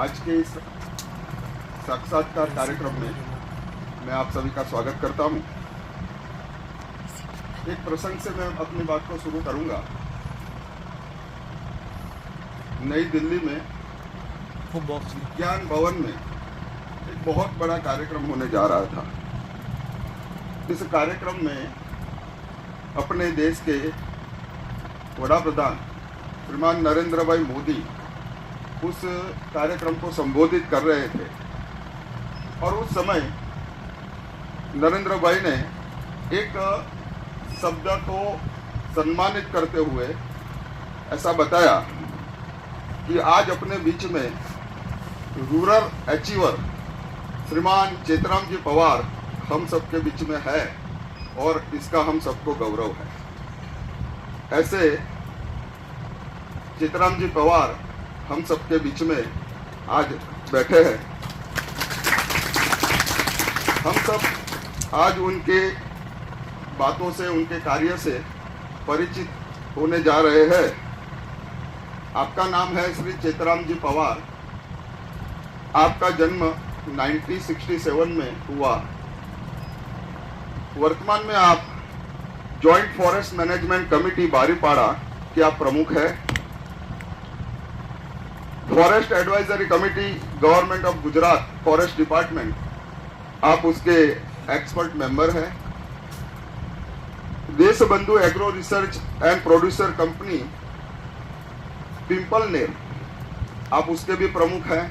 आज के इस साक्षात्कार कार्यक्रम में मैं आप सभी का स्वागत करता हूं। एक प्रसंग से मैं अपनी बात को शुरू करूंगा। नई दिल्ली में विज्ञान भवन में एक बहुत बड़ा कार्यक्रम होने जा रहा था। इस कार्यक्रम में अपने देश के वड़ा प्रधान श्रीमान नरेंद्र भाई मोदी उस कार्यक्रम को संबोधित कर रहे थे और उस समय नरेंद्र भाई ने एक शब्द को सम्मानित करते हुए ऐसा बताया कि आज अपने बीच में रूरल अचीवर श्रीमान चेतराम जी पवार हम सबके बीच में है और इसका हम सबको गौरव है। ऐसे चेतराम जी पवार हम सबके बीच में आज बैठे हैं। हम सब आज उनके बातों से, उनके कार्य से परिचित होने जा रहे हैं। आपका नाम है श्री चेतराम जी पवार। आपका जन्म 1967 में हुआ। वर्तमान में आप joint forest management committee Baripada के आप प्रमुख है। Forest advisory committee government of Gujarat forest department आप उसके एक्सपर्ट मेंबर हैं। देश बंधु agro research and producer company Pimpalner आप उसके भी प्रमुख हैं।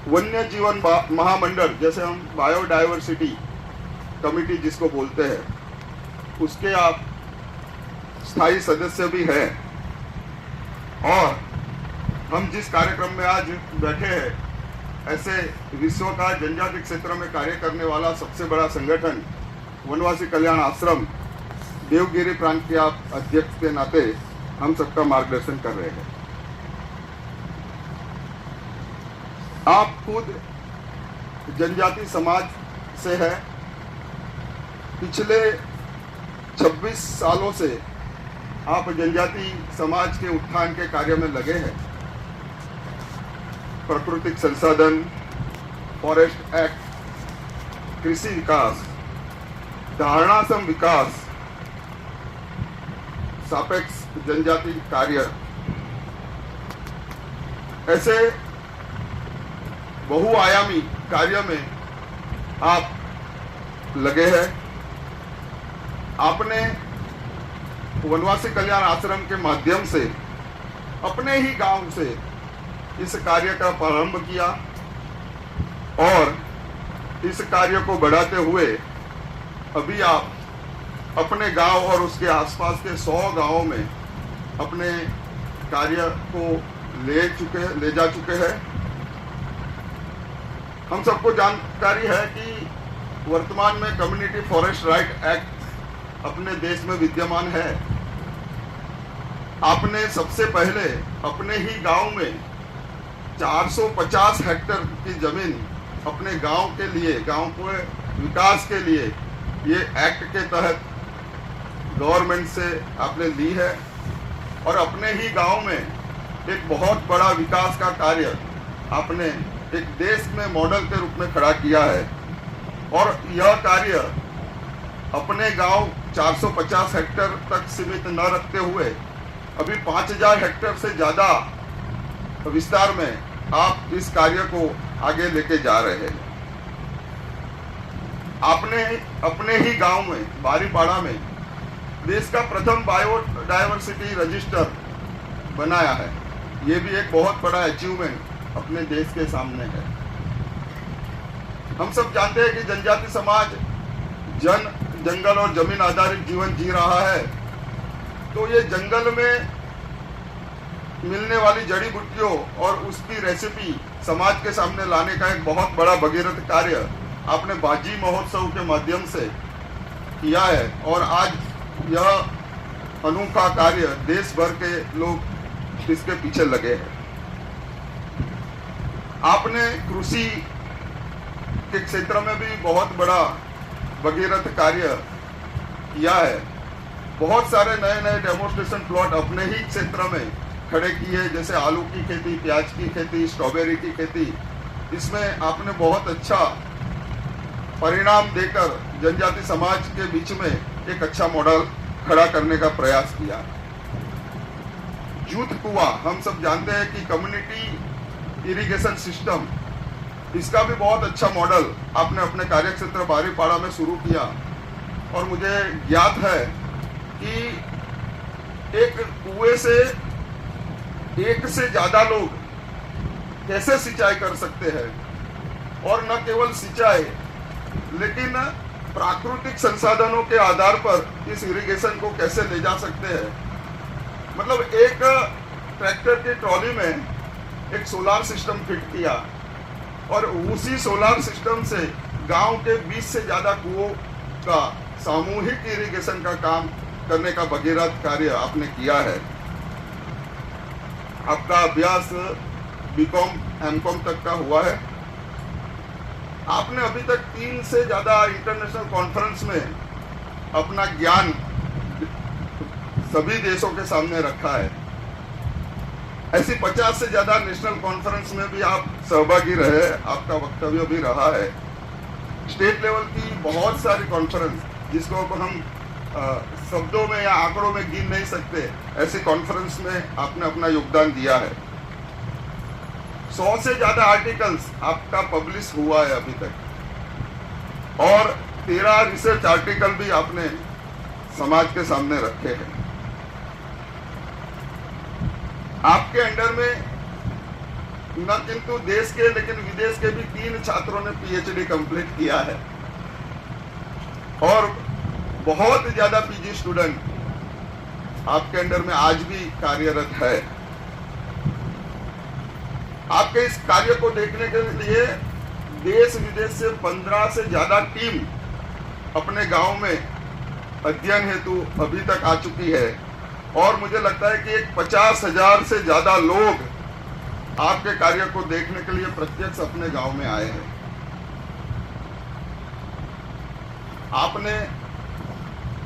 वन्य जीवन महामंडल, जैसे हम बायोडायवर्सिटी कमेटी जिसको बोलते हैं, उसके आप स्थायी सदस्य भी हैं। और हम जिस कार्यक्रम में आज बैठे हैं, ऐसे विश्व का जनजाति क्षेत्र में कार्य करने वाला सबसे बड़ा संगठन वनवासी कल्याण आश्रम देवगिरी प्रांत के आप अध्यक्ष के नाते हम सबका मार्गदर्शन कर रहे हैं। आप खुद जनजाति समाज से है। पिछले 26 सालों से आप जनजाति समाज के उत्थान के कार्य में लगे हैं। प्राकृतिक संसाधन, फॉरेस्ट एक्ट, कृषि विकास, धारणासम विकास, सापेक्ष जनजाति कार्य, ऐसे बहुआयामी कार्य में आप लगे हैं। आपने वनवासी कल्याण आश्रम के माध्यम से अपने ही गांव से इस कार्य का प्रारंभ किया और इस कार्य को बढ़ाते हुए अभी आप अपने गांव और उसके आसपास के 100 गांवों में अपने कार्य को ले जा चुके हैं। हम सबको जानकारी है कि वर्तमान में कम्युनिटी फॉरेस्ट राइट एक्ट अपने देश में विद्यमान है। आपने सबसे पहले अपने ही गांव में 450 हेक्टेयर की जमीन अपने गांव के लिए, गांव के विकास के लिए ये एक्ट के तहत गवर्नमेंट से आपने ली है और अपने ही गांव में एक बहुत बड़ा विकास का कार्य आपने एक देश में मॉडल के रूप में खड़ा किया है। और यह कार्य अपने गांव 450 हेक्टेयर तक सीमित न रखते हुए अभी 5000 हेक्टेयर से ज़्यादा विस्तार में आप इस कार्य को आगे लेके जा रहे हैं। आपने अपने ही गांव में बारीपाड़ा में देश का प्रथम बायोडायवर्सिटी रजिस्टर बनाया है। ये भी एक बहुत बड़ा अचीवमेंट अपने देश के सामने है। हम सब जानते हैं कि जनजाति समाज जंगल और जमीन आधारित जीवन जी रहा है। तो ये जंगल में मिलने वाली जड़ी बूटियों और उसकी रेसिपी समाज के सामने लाने का एक बहुत बड़ा भगीरथ कार्य आपने बाजी महोत्सव के माध्यम से किया है। और आज यह अनोखा कार्य देश भर के लोग इसके पीछे लगे हैं। आपने कृषि के क्षेत्र में भी बहुत बड़ा भगीरथ कार्य किया है। बहुत सारे नए नए डेमोन्स्ट्रेशन प्लॉट अपने ही क्षेत्र में खड़े किए, जैसे आलू की खेती, प्याज की खेती, स्ट्रॉबेरी की खेती, इसमें आपने बहुत अच्छा परिणाम देकर जनजाति समाज के बीच में एक अच्छा मॉडल खड़ा करने का प्रयास किया। जूथ कुआं, हम सब जानते हैं कि कम्युनिटी इरिगेशन सिस्टम, इसका भी बहुत अच्छा मॉडल आपने अपने कार्यक्षेत्र बारीपाड़ा में शुरू किया। और मुझे ज्ञात है कि एक कुएं से एक से ज्यादा लोग कैसे सिंचाई कर सकते हैं, और न केवल सिंचाई लेकिन प्राकृतिक संसाधनों के आधार पर इस इरिगेशन को कैसे ले जा सकते हैं। मतलब एक ट्रैक्टर की ट्रॉली में एक सोलार सिस्टम फिट किया और उसी सोलार सिस्टम से गांव के 20 से ज्यादा कुओं का सामूहिक इरिगेशन का काम करने का भगीरथ कार्य आपने किया है। आपका अभ्यास बीकॉम एमकॉम तक का हुआ है। आपने अभी तक 3 से ज्यादा इंटरनेशनल कॉन्फ्रेंस में अपना ज्ञान सभी देशों के सामने रखा है। ऐसी 50 से ज्यादा नेशनल कॉन्फ्रेंस में भी आप सहभागी रहे, आपका वक्तव्य भी रहा है। स्टेट लेवल की बहुत सारी कॉन्फ्रेंस जिसको हम शब्दों में या आंकड़ों में गिन नहीं सकते, ऐसी कॉन्फ्रेंस में आपने अपना योगदान दिया है। 100 से ज्यादा आर्टिकल्स आपका पब्लिश हुआ है अभी तक, और 13 रिसर्च आर्टिकल भी आपने समाज के सामने रखे हैं। आपके अंडर में न किंतु देश के लेकिन विदेश के भी 3 छात्रों ने पीएचडी कंप्लीट किया है, और बहुत ज्यादा पीजी स्टूडेंट आपके अंडर में आज भी कार्यरत है। आपके इस कार्य को देखने के लिए देश विदेश से 15 से ज्यादा टीम अपने गांव में अध्ययन हेतु अभी तक आ चुकी है, और मुझे लगता है कि एक 50,000 से ज्यादा लोग आपके कार्य को देखने के लिए प्रत्यक्ष अपने गांव में आए हैं। आपने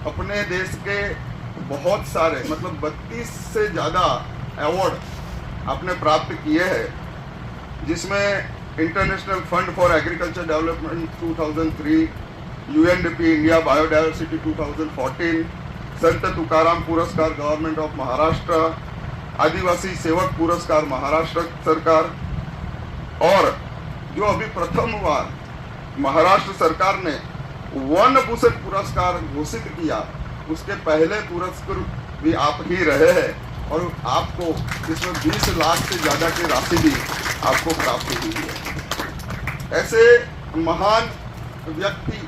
अपने देश के बहुत सारे मतलब 32 से ज्यादा अवार्ड आपने प्राप्त किए हैं, जिसमें international fund for agriculture development 2003, UNDP India biodiversity 2014, संत तुकाराम पुरस्कार गवर्नमेंट ऑफ महाराष्ट्र, आदिवासी सेवक पुरस्कार महाराष्ट्र सरकार, और जो अभी प्रथम बार महाराष्ट्र सरकार ने वन भूषण पुरस्कार घोषित किया, उसके पहले पुरस्कार भी आप ही रहे हैं, और आपको इसमें 20 लाख से ज्यादा की राशि भी आपको प्राप्त हुई है। ऐसे महान व्यक्ति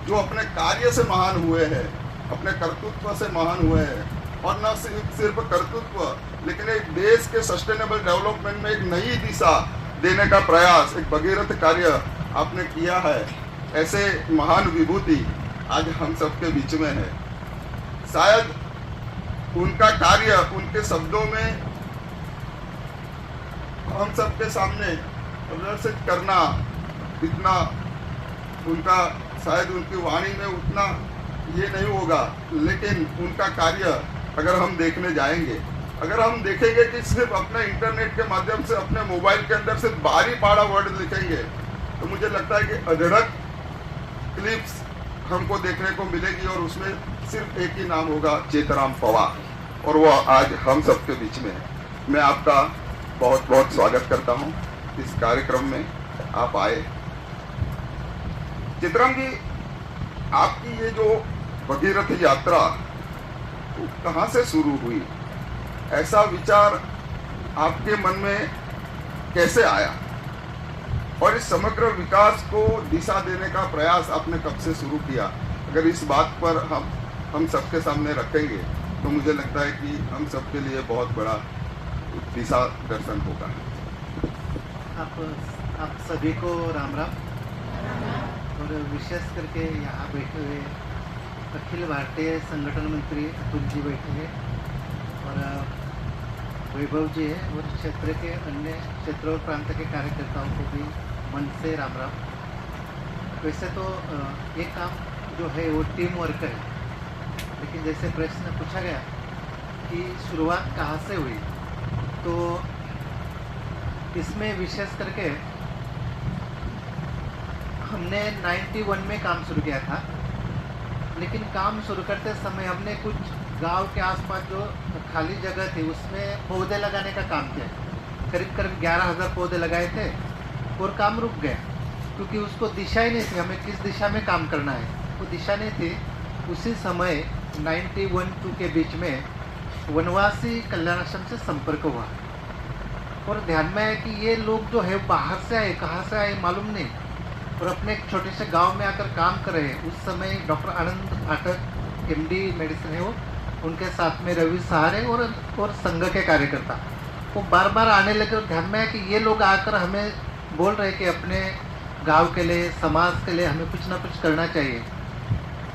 जो अपने कार्य से महान हुए हैं, अपने कर्तृत्व से महान हुए हैं, और न सिर्फ कर्तृत्व लेकिन एक देश के सस्टेनेबल डेवलपमेंट में एक नई दिशा देने का प्रयास, एक भगीरथ कार्य आपने किया है। ऐसे महान विभूति आज हम सबके बीच में है। शायद उनका कार्य उनके शब्दों में हम सबके सामने प्रदर्शित करना इतना, उनका शायद उनकी वाणी में उतना ये नहीं होगा, लेकिन उनका कार्य अगर हम देखने जाएंगे, अगर हम देखेंगे कि सिर्फ अपने इंटरनेट के माध्यम से अपने मोबाइल के अंदर सिर्फ बारीपाड़ा वर्ड लिखेंगे, तो मुझे लगता है कि अधड़क क्लिप्स हमको देखने को मिलेगी, और उसमें सिर्फ एक ही नाम होगा, चेतराम पवार, और वो आज हम सबके बीच में है। मैं आपका बहुत बहुत स्वागत करता हूं इस कार्यक्रम में आप आए। चित्राम जी, आपकी ये जो भगीरथ यात्रा कहाँ से शुरू हुई? ऐसा विचार आपके मन में कैसे आया, और इस समग्र विकास को दिशा देने का प्रयास आपने कब से शुरू किया? अगर इस बात पर हम सबके सामने रखेंगे तो मुझे लगता है कि हम सबके लिए बहुत बड़ा दिशा दर्शन होगा। आप सभी को राम राम, और विशेष करके यहाँ बैठे हुए अखिल भारतीय संगठन मंत्री अतुल जी बैठे हैं, और वैभव जी है, और क्षेत्र के अन्य क्षेत्र और प्रांत के कार्यकर्ताओं को भी मन से राम राम। वैसे तो ये काम जो है वो टीम वर्क है, लेकिन जैसे प्रश्न पूछा गया कि शुरुआत कहाँ से हुई, तो इसमें विशेष करके हमने 91 में काम शुरू किया था, लेकिन काम शुरू करते समय हमने कुछ गांव के आसपास जो खाली जगह थी उसमें पौधे लगाने का काम किया। करीब करीब 11,000 पौधे लगाए थे और काम रुक गया क्योंकि उसको दिशा ही नहीं थी, हमें किस दिशा में काम करना है वो दिशा नहीं थी। उसी समय 91-2 के बीच में वनवासी कल्याण आश्रम से संपर्क हुआ और ध्यान में आया कि ये लोग जो है बाहर से आए, कहाँ से आए मालूम नहीं, और अपने एक छोटे से गांव में आकर काम कर रहे हैं। उस समय डॉक्टर आनंद फाटक MD मेडिसिन है, वो उनके साथ में रवि सहारे और संघ के कार्यकर्ता वो बार बार आने लगे और ध्यान में आया कि ये लोग आकर हमें बोल रहे कि अपने गांव के लिए, समाज के लिए हमें कुछ ना कुछ करना चाहिए,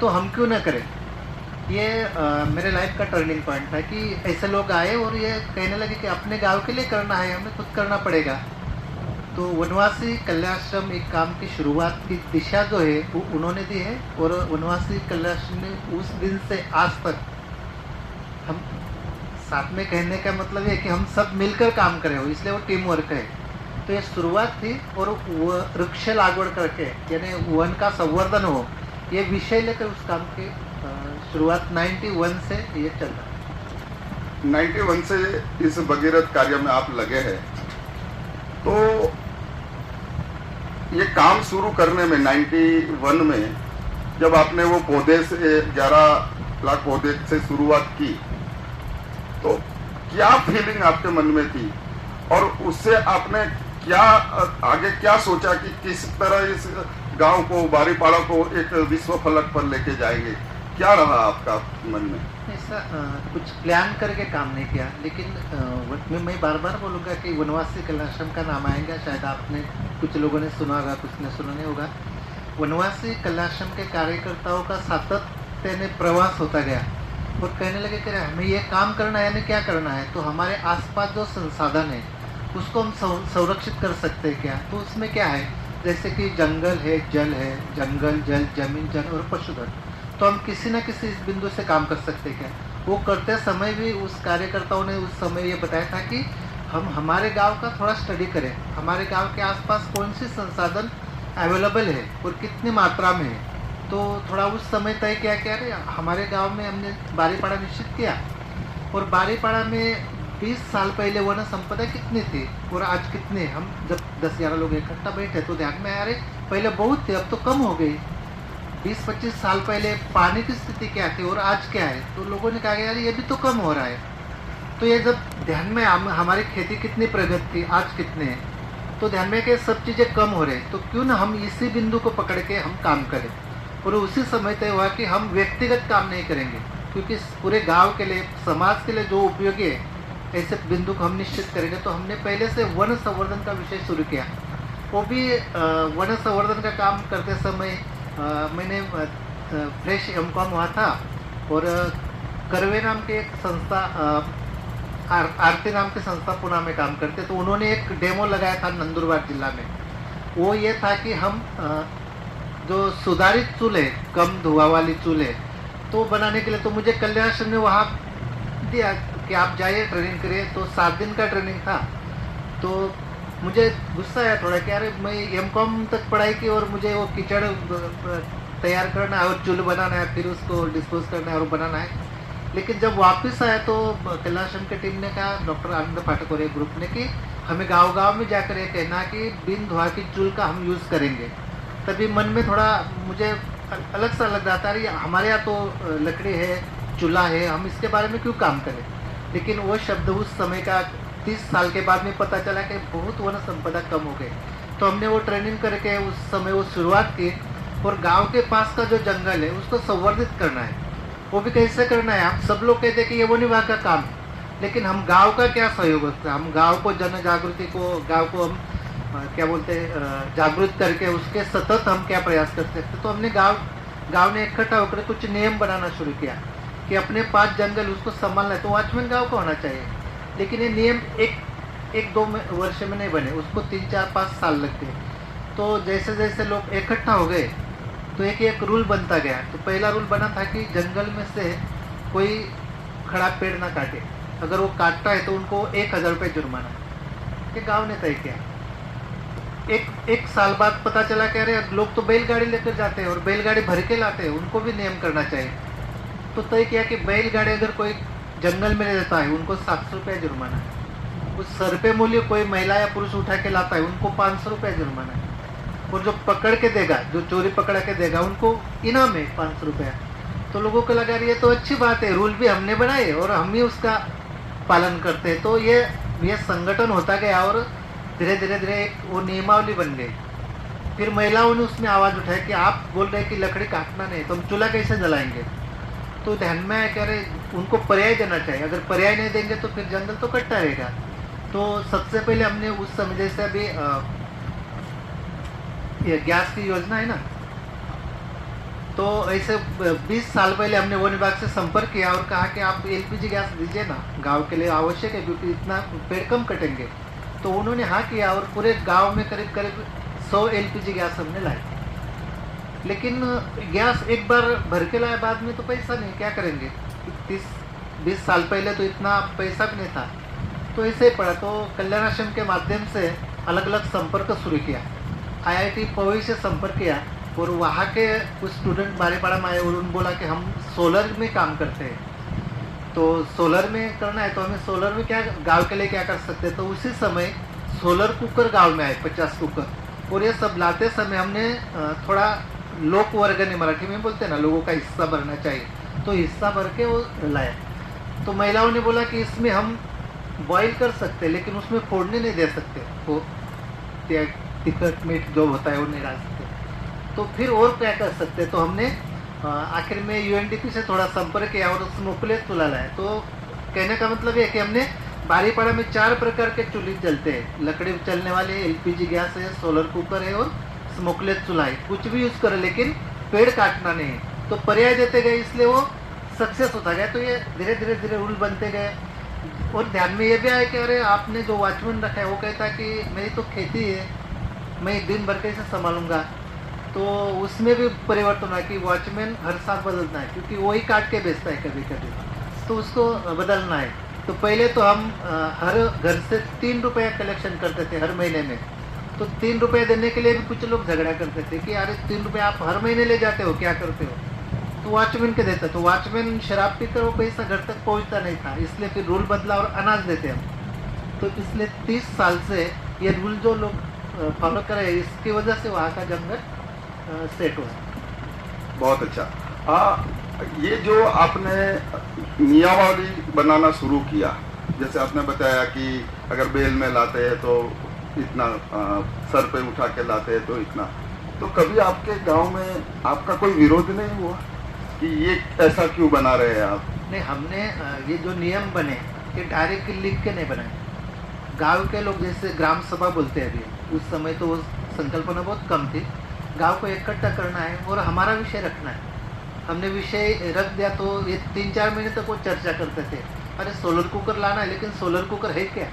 तो हम क्यों ना करें। ये मेरे लाइफ का टर्निंग पॉइंट था कि ऐसे लोग आए और ये कहने लगे कि अपने गांव के लिए करना है, हमें खुद करना पड़ेगा। तो वनवासी कल्याणाश्रम एक काम की शुरुआत की दिशा जो है वो उन्होंने दी है और वनवासी कल्याणाश्रम ने उस दिन से आज तक, हम साथ में कहने का मतलब है कि हम सब मिलकर काम करें हो, इसलिए वो टीम वर्क है। तो ये शुरुआत थी और वृक्ष लागवड करके यानी वन का संवर्धन हो, ये विषय लेकर उस काम की शुरुआत 91 से ये चल रहा है। 91 से इस भगीरथ कार्य में आप लगे हैं, तो ये काम शुरू करने में 91 में जब आपने वो पौधे से 11 लाख पौधे से शुरुआत की, तो क्या फीलिंग आपके मन में थी और उससे आपने क्या आगे क्या सोचा कि किस तरह इस गांव को, बारीपाड़ा को एक विश्व फलक पर लेके जाएंगे, क्या रहा आपका मन में? ऐसा कुछ प्लान करके काम नहीं किया, लेकिन मैं बार बार बोलूँगा कि वनवासी कल्याणाश्रम का नाम आएगा, शायद आपने कुछ लोगों ने सुना होगा, कुछ ने सुना नहीं होगा। वनवासी कल्याणाश्रम के कार्यकर्ताओं का सातत्य ने प्रवास होता गया और कहने लगे कि हमें ये काम करना है, यानी क्या करना है, तो हमारे आसपास जो संसाधन है उसको हम संरक्षित कर सकते हैं क्या। तो उसमें क्या है, जैसे कि जंगल है, जल है, जंगल जल जमीन जल और पशुधन, तो हम किसी न किसी इस बिंदु से काम कर सकते हैं क्या। वो करते समय भी उस कार्यकर्ताओं ने उस समय ये बताया था कि हम हमारे गांव का थोड़ा स्टडी करें, हमारे गांव के आसपास कौन सी संसाधन अवेलेबल है और कितनी मात्रा में है। तो थोड़ा उस समय तय किया क्या रहे, हमारे गांव में हमने बारीपाड़ा निश्चित किया और बारीपाड़ा में 20 साल पहले वन संपदा कितनी थी और आज कितने। हम जब 10-11 लोग इकट्ठा बैठे तो ध्यान में आया, अरे पहले बहुत थे, अब तो कम हो गई। 20-25 साल पहले पानी की स्थिति क्या थी और आज क्या है, तो लोगों ने कहा यार ये भी तो कम हो रहा है। तो ये जब ध्यान में हमारी खेती कितनी प्रगति थी, आज कितने हैं, तो ध्यान में कि सब चीज़ें कम हो रहे हैं, तो क्यों ना हम इसी बिंदु को पकड़ के हम काम करें। और उसी समय तय हुआ कि हम व्यक्तिगत काम नहीं करेंगे, क्योंकि पूरे गांव के लिए, समाज के लिए जो उपयोगी है ऐसे बिंदु को हम निश्चित करेंगे। तो हमने पहले से वन संवर्धन का विषय शुरू किया। वो भी वन संवर्धन का काम करते समय मैंने फ्रेश MCOM हुआ था और करवे नाम के एक संस्था, आरती नाम की संस्था पुणे में काम करते, तो उन्होंने एक डेमो लगाया था नंदुरबार जिला में। वो ये था कि हम जो सुधारित चूल्हे, कम धुआं वाली चूल्हे, तो बनाने के लिए तो मुझे कल्याणाश्रम ने वहाँ दिया कि आप जाइए ट्रेनिंग करिए। तो 7 दिन का ट्रेनिंग था। तो मुझे गुस्सा आया थोड़ा कि अरे मैं MCOM तक पढ़ाई की और मुझे वो कीचड़ तैयार करना है और चूल्हे बनाना है, फिर उसको डिस्पोज करना है और बनाना है। लेकिन जब वापस आया तो कल्याणाश्रम की टीम ने कहा, डॉक्टर आनंद फाटक और एक ग्रुप ने, कि हमें गांव-गांव में जाकर ये कहना कि बिन धुआं की चूल का हम यूज़ करेंगे। तभी मन में थोड़ा मुझे अलग सा लग रहा था, अरे हमारे यहाँ तो लकड़ी है, चूल्हा है, हम इसके बारे में क्यों काम करें। लेकिन वो शब्द उस समय का 30 साल के बाद में पता चला कि बहुत वन संपदा कम हो गई। तो हमने वो ट्रेनिंग करके उस समय वो शुरुआत की और गांव के पास का जो जंगल है उसको संवर्धित करना है। वो भी कैसे करना है, हम सब लोग कहते हैं कि ये वन विभाग का काम है, लेकिन हम गांव का क्या सहयोग होता है, हम गांव को जन जागृति को, गांव को हम क्या बोलते हैं जागृत करके उसके सतत हम क्या प्रयास कर सकते। तो हमने गांव ने इकट्ठा होकर कुछ नियम बनाना शुरू किया कि अपने पास जंगल उसको संभालना है, तो वॉचमैन गांव का होना चाहिए। लेकिन ये नियम एक दो वर्ष में नहीं बने, उसको 3-4-5 साल लगते हैं। तो जैसे जैसे लोग इकट्ठा हो गए तो एक रूल बनता गया। तो पहला रूल बना था कि जंगल में से कोई खड़ा पेड़ ना काटे, अगर वो काटता है तो उनको 1,000 रुपये जुर्माना है। ये गांव ने तय किया। एक साल बाद पता चला कि अरे लोग तो बैलगाड़ी लेकर जाते हैं और बैलगाड़ी भर के लाते हैं, उनको भी नियम करना चाहिए। तो तय किया कि बैलगाड़ी अगर कोई जंगल में ले जाता है उनको 700 रुपये जुर्माना है। उस सर पे मूल्य कोई महिला या पुरुष उठा के लाता है उनको 500 रुपये जुर्माना है। और जो पकड़ के देगा, जो चोरी पकड़ा के देगा, उनको इनाम है 500 रुपया। तो लोगों को लगा ये तो अच्छी बात है, रूल भी हमने बनाए और हम ही उसका पालन करते हैं। तो ये संगठन होता गया और धीरे धीरे धीरे एक वो नियमावली बन गई। फिर महिलाओं ने उसमें आवाज़ उठाई कि आप बोल रहे हैं कि लकड़ी काटना नहीं, तो हम चूल्हा कैसे जलाएंगे। तो ध्यान में आया कि अरे उनको पर्याय देना चाहिए, अगर पर्याय नहीं देंगे तो फिर जंगल तो कटता रहेगा। तो सबसे पहले हमने उस समय जैसे अभी ये गैस की योजना है ना, तो ऐसे 20 साल पहले हमने वन विभाग से संपर्क किया और कहा कि आप एलपीजी गैस दीजिए ना, गांव के लिए आवश्यक है क्योंकि इतना पेड़ कम कटेंगे। तो उन्होंने हाँ किया और पूरे गांव में करीब करीब 100 एलपीजी गैस हमने लाए। लेकिन गैस एक बार भर के लाए, बाद में तो पैसा नहीं, क्या करेंगे। 30-20 साल पहले तो इतना पैसा भी नहीं था। तो ऐसे ही पड़ा। तो कल्याण आश्रम के माध्यम से अलग अलग संपर्क शुरू किया। IIT पवई से संपर्क किया और वहाँ के कुछ स्टूडेंट बारीपाड़ा में आए और उन्होंने बोला कि हम सोलर में काम करते हैं, तो सोलर में करना है तो हमें सोलर में क्या गांव के लिए क्या कर सकते हैं। तो उसी समय सोलर कुकर गांव में आए, 50 कुकर। और ये सब लाते समय हमने थोड़ा लोक वर्गनी, मराठी में बोलते हैं ना, लोगों का हिस्सा भरना चाहिए, तो हिस्सा भर के वो लाया। तो महिलाओं ने बोला कि इसमें हम बॉईल कर सकते हैं लेकिन उसमें फोड़ने नहीं दे सकते, वो टिकट मीट जो होता है वो नहीं डाल सकते। तो फिर और क्या कर सकते। तो हमने आखिर में UNDP से थोड़ा संपर्क किया और स्मोकलेस चूल्हा लाया। तो कहने का मतलब ये है कि हमने बारीपाड़ा में 4 प्रकार के चूल्हे जलते हैं, लकड़ी चलने वाले, LPG गैस है, सोलर कुकर है और स्मोकलेस चूल्हा है। कुछ भी यूज़ करें लेकिन पेड़ काटना नहीं है। तो पर्याय देते गए, इसलिए वो सक्सेस होता गया। तो ये धीरे धीरे धीरे रूल बनते गए। और ध्यान में ये भी आया कि अरे आपने जो वॉचमैन रखा है वो कहता कि मेरी तो खेती है, मैं दिन भर कैसे संभालूंगा। तो उसमें भी परिवर्तन हुआ कि वॉचमैन हर साल बदलना है क्योंकि वही काट के बेचता है कभी कभी, तो उसको बदलना है। तो पहले तो हम हर घर से 3 रुपये कलेक्शन करते थे हर महीने में। तो 3 रुपये देने के लिए भी कुछ लोग झगड़ा करते थे कि अरे 3 रुपये आप हर महीने ले जाते हो, क्या करते हो। तो वॉचमैन के देता, तो वॉचमैन शराब पीकर वो पैसा घर तक पहुंचता नहीं था, इसलिए फिर रूल बदला और अनाज देते हम। तो इसलिए 30 साल से ये रूल जो लोग फॉलो करे, इसकी वजह से वहाँ का जंगल सेट हुआ। बहुत अच्छा। ये जो आपने नियमावली बनाना शुरू किया, जैसे आपने बताया कि अगर बेल में लाते हैं तो इतना, सर पे उठा के लाते हैं तो इतना, तो कभी आपके गांव में आपका कोई विरोध नहीं हुआ कि ये ऐसा क्यों बना रहे हैं आप? नहीं, हमने ये जो नियम बने ये डायरेक्ट लिख के नहीं बनाए। गांव के लोग जैसे ग्राम सभा बोलते हैं अभी, उस समय तो वो संकल्पना बहुत कम थी। गांव को इकट्ठा करना है और हमारा विषय रखना है। हमने विषय रख दिया तो ये 3-4 महीने तक वो चर्चा करते थे, अरे सोलर कुकर लाना है, लेकिन सोलर कुकर है क्या,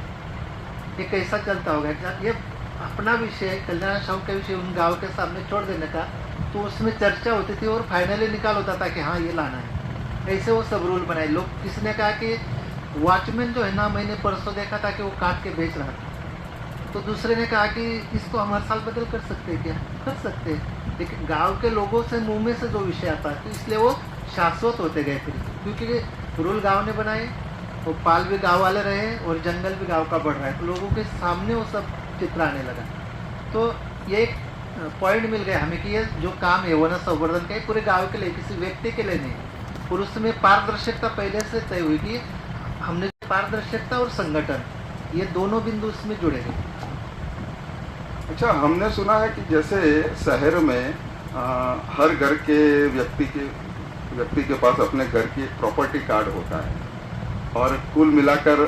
ये कैसा चलता होगा। ये अपना विषय, कल्याण आश्रम का विषय उन गाँव के सामने छोड़ देने का, तो उसमें चर्चा होती थी और फाइनली निकाल होता था कि हाँ ये लाना है। ऐसे वो सब रूल बनाए। लोग, किसी ने कहा कि वॉचमैन जो है ना, मैंने परसों देखा था कि वो काट के बेच रहा था। तो दूसरे ने कहा कि इसको हम हर साल बदल कर सकते हैं क्या, कर सकते हैं, लेकिन गांव के लोगों से मुंह में से जो विषय आता है तो इसलिए वो शाश्वत होते गए फिर, क्योंकि रूल गांव ने बनाए, वो पाल भी गांव वाले रहे और जंगल भी गांव का बढ़ रहा है, तो लोगों के सामने वो सब चित्र आने लगा। तो ये एक पॉइंट मिल गया हमें कि ये जो काम है वन संवर्धन का पूरे गाँव के लिए, किसी व्यक्ति के लिए नहीं। और उसमें पारदर्शिता पहले से तय हुई कि हमने पारदर्शिता और संगठन, ये दोनों बिंदु इसमें जुड़े गए। अच्छा, हमने सुना है कि जैसे शहर में हर घर के व्यक्ति के पास अपने घर की एक प्रॉपर्टी कार्ड होता है और कुल मिलाकर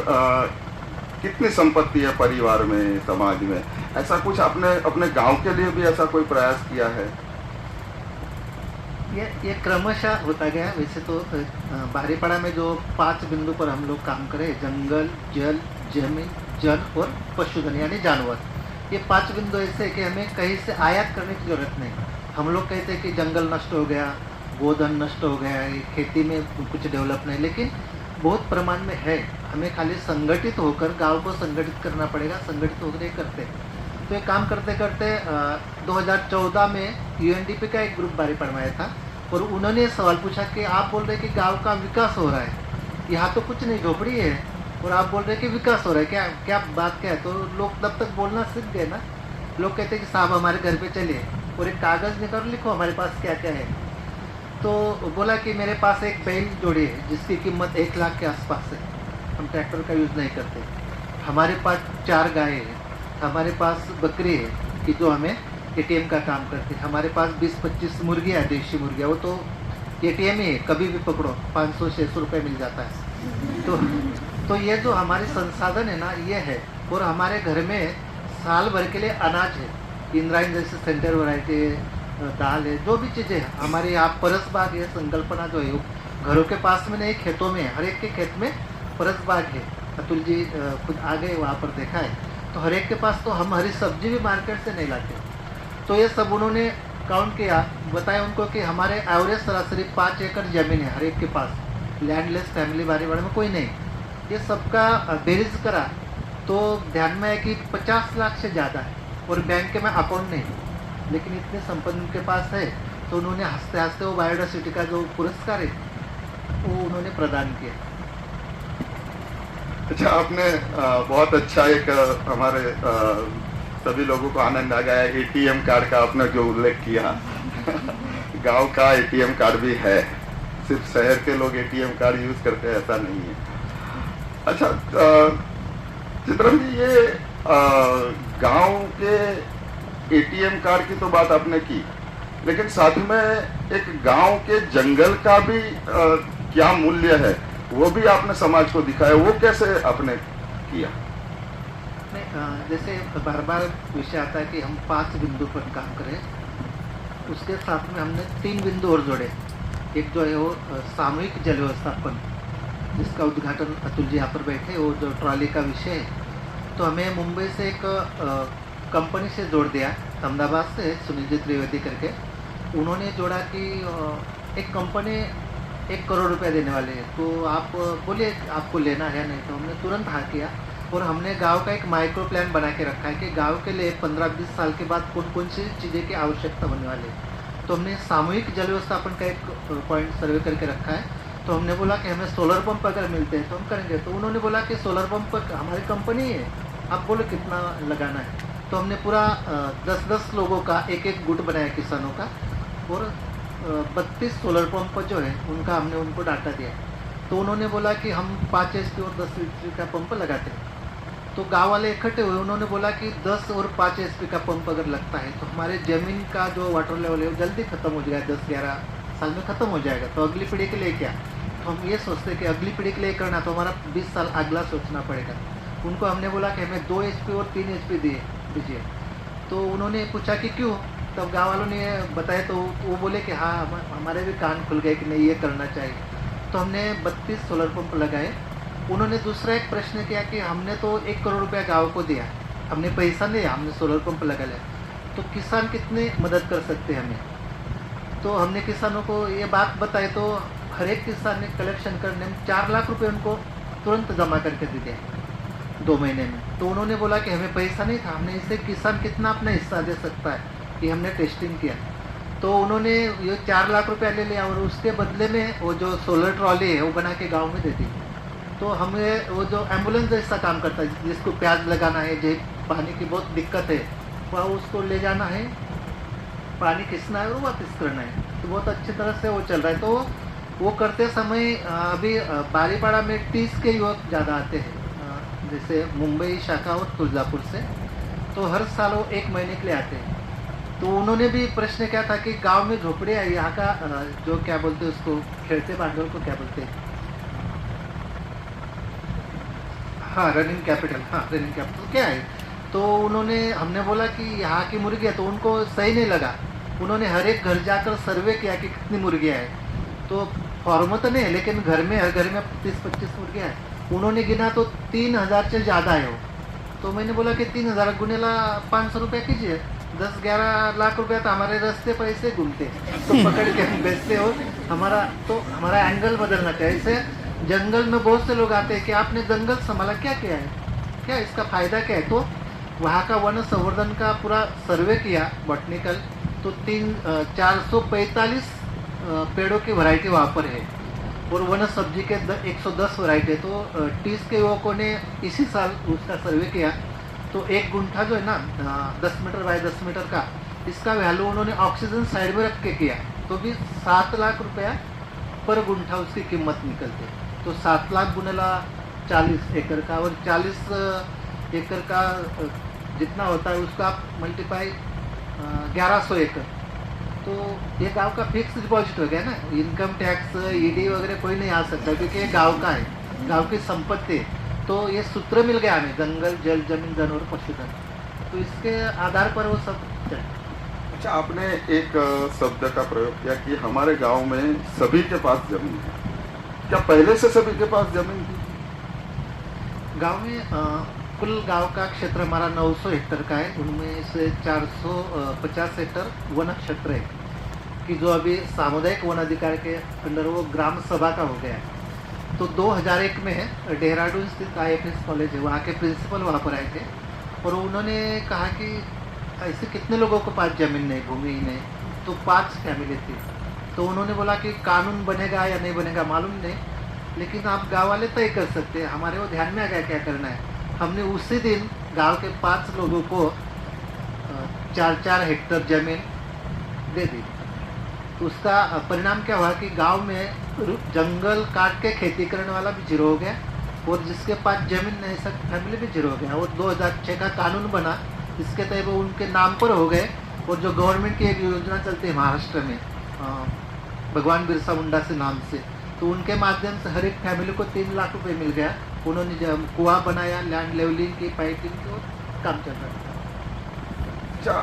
कितनी संपत्ति है परिवार में, समाज में, ऐसा कुछ आपने अपने गांव के लिए भी ऐसा कोई प्रयास किया है? ये क्रमशः होता गया। वैसे तो बारीपाड़ा में जो 5 बिंदु पर हम लोग काम करें, जंगल, जल, जमीन, जन और पशुधन यानी जानवर, ये 5 बिंदु ऐसे कि हमें कहीं से आयात करने की जरूरत नहीं। हम लोग कहते हैं कि जंगल नष्ट हो गया, गोधन नष्ट हो गया, खेती में कुछ डेवलप नहीं, लेकिन बहुत प्रमाण में है। हमें खाली संगठित होकर गांव को संगठित करना पड़ेगा, संगठित होकर ये करते हैं। तो ये काम करते करते 2014 में यूएनडीपी का एक ग्रुप बारी पढ़वाया था और उन्होंने सवाल पूछा कि आप बोल रहे कि गांव का विकास हो रहा है, यहाँ तो कुछ नहीं, झोपड़ी है, और आप बोल रहे कि विकास हो रहा है, क्या क्या बात क्या है? तो लोग तब तक बोलना सीख गए ना। लोग कहते हैं कि साहब हमारे घर पे चलिए और एक कागज़ निकाल लिखो हमारे पास क्या क्या है। तो बोला कि मेरे पास एक बैल जोड़ी है जिसकी कीमत 1 लाख के आसपास है, हम ट्रैक्टर का यूज़ नहीं करते। हमारे पास 4 गाय है, हमारे पास बकरी है कि जो हमें एटीएम का काम करती है, हमारे पास 20-25 मुर्गियाँ है, देशी मुर्गियाँ, वो तो एटीएम ही है, कभी भी पकड़ो 500-600 रुपये मिल जाता है। तो ये जो हमारे संसाधन है ना, ये है। और हमारे घर में साल भर के लिए अनाज है, इंद्रायणी जैसे सेंटर वैरायटी है, दाल है, जो भी चीज़ें हैं हमारे यहाँ। परस बाग है, संकल्पना जो है घरों के पास में नहीं, खेतों में, हर एक के खेत में परस बाग है। अतुल जी खुद आ गए, वहाँ पर देखा है। तो हर एक के पास, तो हम हरी सब्जी भी मार्केट से नहीं लाते। तो ये सब उन्होंने काउंट किया, बताया उनको कि हमारे एवरेज सरासरी 5 एकड़ ज़मीन है हर एक के पास, लैंडलेस फैमिली बारी वाले में कोई नहीं। ये सबका बेरीज करा तो ध्यान में है कि 50 लाख से ज़्यादा है और बैंक में अकाउंट नहीं, लेकिन इतने संपत्ति उनके पास है। तो उन्होंने हंसते हंसते वो बायोडाइवर्सिटी का जो पुरस्कार है वो उन्होंने प्रदान किया। अच्छा, आपने बहुत अच्छा एक हमारे सभी लोगों को आनंद आ गया एटीएम कार्ड का आपने जो उल्लेख किया। गांव का एटीएम कार्ड भी है, सिर्फ शहर के लोग एटीएम कार्ड यूज करते हैं ऐसा नहीं है। अच्छा चित्रम जी, ये गांव के एटीएम कार्ड की तो बात आपने की, लेकिन साथ में एक गांव के जंगल का भी क्या मूल्य है वो भी आपने समाज को दिखाया, वो कैसे आपने किया? नहीं, जैसे बार बार विषय आता है कि हम 5 बिंदु पर काम करें, उसके साथ में हमने 3 बिंदु और जोड़े। एक जो है वो सामूहिक जल व्यवस्थापन, जिसका उद्घाटन अतुल जी यहाँ पर बैठे, वो जो ट्रॉली का विषय है। तो हमें मुंबई से एक कंपनी से जोड़ दिया, अहमदाबाद से सुनील जी त्रिवेदी करके। उन्होंने जोड़ा कि एक कंपनी 1 करोड़ रुपए देने वाले हैं, तो आप बोलिए आपको लेना है नहीं। तो हमने तुरंत हाँ किया और हमने गांव का एक माइक्रो प्लान बना के रखा है कि गांव के लिए 15-20 साल के बाद कौन कौन सी चीज़ें की आवश्यकता होने वाली है। तो हमने सामूहिक जल व्यवस्थापन का एक पॉइंट सर्वे करके रखा है। तो हमने बोला कि हमें सोलर पंप अगर मिलते हैं तो हम करेंगे। तो उन्होंने बोला कि सोलर पंप हमारी कंपनी है, आप बोलो कितना लगाना है। तो हमने पूरा 10-10 लोगों का एक गुट बनाया किसानों का, और 32 सोलर पंप जो है उनका हमने उनको डाटा दिया। तो उन्होंने बोला कि हम 5 HP और 10 HP का पंप लगाते हैं। तो गांव वाले इकट्ठे हुए, उन्होंने बोला कि 10 और 5 HP का पंप अगर लगता है तो हमारे ज़मीन का जो वाटर लेवल है वो जल्दी ख़त्म हो जाएगा, 10-11 साल में ख़त्म हो जाएगा। तो अगली पीढ़ी के लिए क्या, तो हम ये सोचते कि अगली पीढ़ी के लिए करना तो हमारा 20 साल अगला सोचना पड़ेगा। उनको हमने बोला कि हमें 2 HP और 3 HP दीजिए। तो उन्होंने पूछा कि क्यों, तब गाँव वालों ने बताया तो वो बोले कि हाँ हमारे भी कान खुल गए कि नहीं ये करना चाहिए। तो हमने 32 सोलर पंप लगाए। उन्होंने दूसरा एक प्रश्न किया कि हमने तो 1 करोड़ रुपया गाँव को दिया, हमने पैसा नहीं, हमने सोलर पंप लगा लिया, तो किसान कितने मदद कर सकते हैं हमें। तो हमने किसानों को ये बात बताई, तो हर एक किसान ने कलेक्शन करने में 4 लाख रुपए उनको तुरंत जमा करके दे दिया 2 महीने में। तो उन्होंने बोला कि हमें पैसा नहीं था, हमने इससे किसान कितना अपना हिस्सा दे सकता है, ये हमने टेस्टिंग किया। तो उन्होंने ये 4 लाख रुपया ले लिया और उसके बदले में वो जो सोलर ट्रॉली है वो बना के गाँव में दे दी। तो हमें वो जो एम्बुलेंस जैसा काम करता है, जिसको प्याज लगाना है, जो पानी की बहुत दिक्कत है, वह उसको ले जाना है, पानी खींचना है और वापस करना है। तो बहुत अच्छी तरह से वो चल रहा है। तो वो करते समय अभी बारीपाड़ा में 30 के युवक ज़्यादा आते हैं, जैसे मुंबई शाखा और तुलजापुर से। तो हर साल वो 1 महीने के लिए आते हैं। तो उन्होंने भी प्रश्न किया था कि गांव में झोपड़ी है, यहाँ का जो क्या बोलते हैं उसको, खेलते भांडवल को क्या बोलते हैं, हाँ रनिंग कैपिटल, हाँ रनिंग कैपिटल क्या है। तो उन्होंने, हमने बोला कि यहाँ की मुर्गियाँ, तो उनको सही नहीं लगा। उन्होंने हर एक घर जाकर सर्वे किया कि कितनी मुर्गियाँ हैं। तो फॉर्म तो नहीं है, लेकिन घर में हर घर में 30-25 मुर्गियाँ हैं। उन्होंने गिना तो 3000 से ज़्यादा है वो। तो मैंने बोला कि 3000 गुनेला 500 रुपया कीजिए, 10-11 लाख रुपया तो हमारे रास्ते पर ऐसे घूमते, तो पकड़ के हम बेचते हो। हमारा एंगल बदलना चाहिए। ऐसे जंगल में बहुत से लोग आते हैं कि आपने जंगल संभाला, क्या किया है, क्या इसका फायदा क्या है। तो वहाँ का वन संवर्धन का पूरा सर्वे किया बॉटनिकल, तो 445 पेड़ों की वैरायटी वहाँ पर है और वन सब्जी के 110 वैरायटी है। तो 30 के युवकों ने इसी साल उसका सर्वे किया। तो एक गुंठा जो है ना 10 मीटर बाय 10 मीटर का, इसका वैल्यू उन्होंने ऑक्सीजन साइड में रख के किया, तो भी 7 लाख रुपया पर गुंठा उसकी कीमत निकलती है। तो 7 लाख गुनेला 40 एकड़ का, और 40 एकड़ का जितना होता है उसका आप मल्टीप्लाई 1100 एकड़, तो ये गांव का फिक्स डिपॉजिट हो गया ना। इनकम टैक्स, ईडी वगैरह कोई नहीं आ सकता, क्योंकि ये गांव का है, गांव की संपत्ति है। तो ये सूत्र मिल गया हमें, जंगल, जल, जमीन, जानवर, पशुधन, तो इसके आधार पर वो सब चले। अच्छा, आपने एक शब्द का प्रयोग किया कि हमारे गांव में सभी के पास जमीन है। क्या पहले से सभी के पास जमीन थी? गांव में कुल गांव का क्षेत्र हमारा 900 हेक्टेयर का है, उनमें से 450 हेक्टेयर वन क्षेत्र है कि जो अभी सामुदायिक वन अधिकार के अंडर वो ग्राम सभा का हो गया है। तो 2001 में देहरादून स्थित IFS कॉलेज है, वहाँ के प्रिंसिपल वहाँ पर आए थे और उन्होंने कहा कि ऐसे कितने लोगों के पास ज़मीन नहीं, भूमि नहीं, तो 5 फैमिली थी। तो उन्होंने बोला कि कानून बनेगा या नहीं बनेगा मालूम नहीं, लेकिन आप गांव वाले तय कर सकते हैं। हमारे वो ध्यान में आ गया क्या करना है। हमने उसी दिन गांव के 5 लोगों को 4-4 हेक्टेयर जमीन दे दी। तो उसका परिणाम क्या हुआ कि गांव में जंगल काट के खेती करने वाला भी जीरो हो गया और जिसके पास जमीन नहीं, सब फैमिली भी जीरो हो गया। और 2006 का कानून बना, इसके तहत वो उनके नाम पर हो गए। और जो गवर्नमेंट की एक योजना चलती है महाराष्ट्र में, भगवान बिरसा मुंडा से नाम से, तो उनके माध्यम से हर एक फैमिली को 3 लाख रुपए मिल गया। उन्होंने जब कुआं बनाया, लैंड लेवलिंग की, पाइपिंग की, और काम चल रहा था। अच्छा,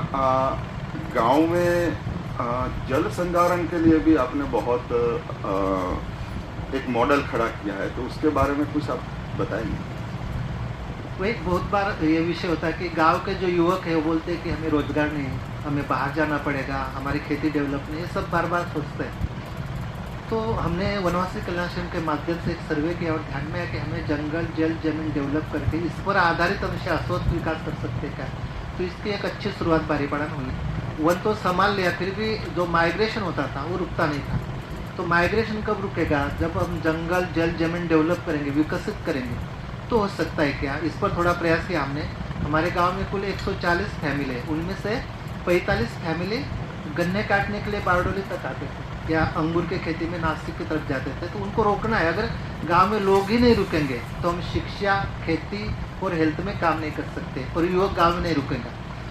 गांव में जल संधारण के लिए भी आपने बहुत एक मॉडल खड़ा किया है, तो उसके बारे में कुछ आप बताएंगे? वही बहुत बार ये विषय होता है कि गांव के जो युवक है वो बोलते हैं कि हमें रोजगार नहीं, हमें बाहर जाना पड़ेगा, हमारी खेती डेवलप नहीं, ये सब बार बार सोचते हैं। तो हमने वनवासी कल्याण श्रम के माध्यम से एक सर्वे किया और ध्यान में आया कि हमें जंगल, जल, जमीन डेवलप करके इस पर आधारित हम शाश्वत विकास कर सकते क्या। तो इसकी एक अच्छी शुरुआत बारीपाड़ा में हुई। वन तो संभाल लिया, फिर भी जो माइग्रेशन होता था वो रुकता नहीं था। तो माइग्रेशन कब रुकेगा? जब हम जंगल, जल, जमीन डेवलप करेंगे, विकसित करेंगे, तो हो सकता है क्या। इस पर थोड़ा प्रयास किया हमने। हमारे गांव में कुल 140 फैमिली है, उनमें से 45 फैमिली गन्ने काटने के लिए बारडोली तक आते थे या अंगूर के खेती में नासिक की तरफ जाते थे। तो उनको रोकना है। अगर गांव में लोग ही नहीं रुकेंगे तो हम शिक्षा, खेती और हेल्थ में काम नहीं कर सकते और युवक गांव में नहीं रुकेंगे।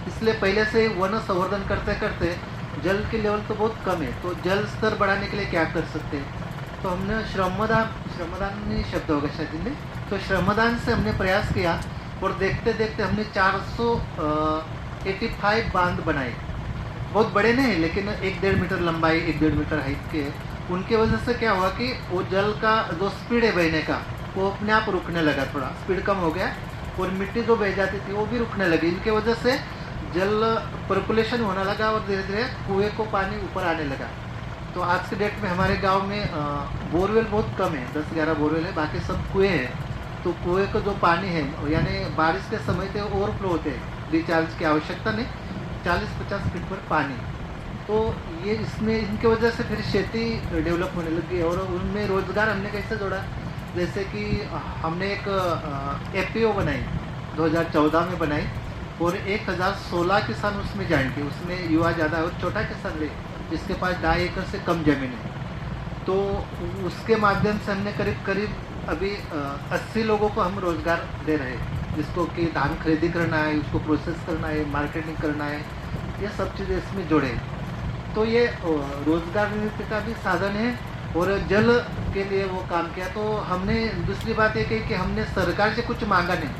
इसलिए पहले से वन संवर्धन करते करते जल की लेवल तो बहुत कम है, तो जल स्तर बढ़ाने के लिए क्या कर सकते हैं। तो हमने श्रमदान नहीं शब्द होगा शायद हिंदी, तो श्रमदान से हमने प्रयास किया और देखते देखते हमने 485 बांध बनाए। बहुत बड़े नहीं, लेकिन 1-1.5 मीटर लंबाई, 1-1.5 मीटर हाइट के। उनके वजह से क्या हुआ कि वो जल का जो स्पीड है बहने का, वो अपने आप रुकने लगा, थोड़ा स्पीड कम हो गया और मिट्टी जो बह जाती थी वो भी रुकने लगी। इनके वजह से जल पर्कुलेशन होने लगा और धीरे धीरे कुएँ को पानी ऊपर आने लगा। तो आज के डेट में हमारे गांव में बोरवेल बहुत कम है, 10-11 बोरवेल है, बाकी सब कुएँ हैं। तो कुएँ का जो पानी है, यानी बारिश के समय पे ओवरफ्लो होते हैं, रिचार्ज की आवश्यकता नहीं, 40-50 फीट पर पानी। तो ये इसमें इनके वजह से फिर खेती डेवलप होने लगी और उनमें रोजगार हमने कैसे जोड़ा। जैसे कि हमने एक FPO बनाई, 2014 में बनाई और 1016 किसान उसमें ज्वाइन किए। उसमें युवा ज़्यादा और छोटा किसान ले जिसके पास 2.5 एकड़ से कम जमीन है। तो उसके माध्यम से हमने करीब करीब अभी 80 लोगों को हम रोजगार दे रहे हैं, जिसको कि धान खरीदी करना है, उसको प्रोसेस करना है, मार्केटिंग करना है, ये सब चीज़ें इसमें जोड़े। तो ये रोजगार निर्मित का भी साधन है और जल के लिए वो काम किया। तो हमने दूसरी बात ये कही कि हमने सरकार से कुछ मांगा नहीं,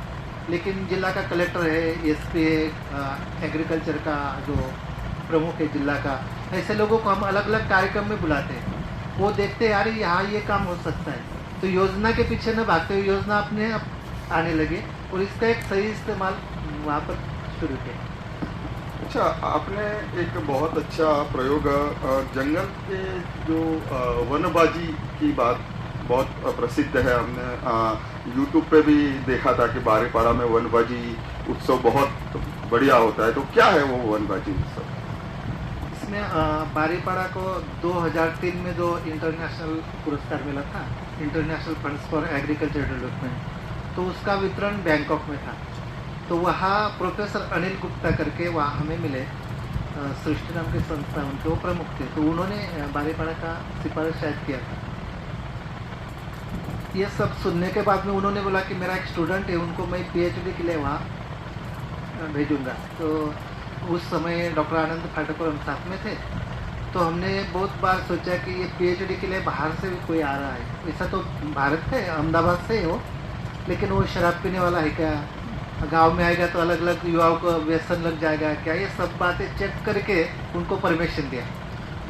लेकिन जिला का कलेक्टर है, SP है, एग्रीकल्चर का जो प्रमुख है जिला का, ऐसे लोगों को हम अलग अलग कार्यक्रम में बुलाते हैं। वो देखते हैं यार यहाँ ये काम हो सकता है, तो योजना के पीछे न भागते हुए योजना अपने आने लगे और इसका एक सही इस्तेमाल वहाँ पर शुरू किया। अच्छा, आपने एक बहुत अच्छा प्रयोग जंगल के जो वनबाजी की बात बहुत प्रसिद्ध है। हमने यूट्यूब पे भी देखा था कि बारीपाड़ा में वनबाजी उत्सव बहुत बढ़िया होता है। तो क्या है वो वनबाजी उत्सव? इसमें बारीपाड़ा को 2003 में जो इंटरनेशनल पुरस्कार मिला था, international funds for agriculture development, तो उसका वितरण बैंकॉक में था। तो वहाँ प्रोफेसर अनिल गुप्ता करके वहाँ हमें मिले, सृष्टि नाम की संस्था उनके वो प्रमुख थे। तो उन्होंने बारीपाड़ा का सिफारिश शायद किया था। ये सब सुनने के बाद में उन्होंने बोला कि मेरा एक स्टूडेंट है, उनको मैं पीएचडी के लिए वहाँ भेजूँगा। तो उस समय डॉक्टर आनंद फाटक और हम साथ में थे। तो हमने बहुत बार सोचा कि ये पीएचडी के लिए बाहर से भी कोई आ रहा है। ऐसा तो भारत है, अहमदाबाद से है वो, लेकिन वो शराब पीने वाला है क्या, गांव में आएगा तो अलग अलग युवाओं को व्यसन लग जाएगा क्या, ये सब बातें चेक करके उनको परमिशन दिया।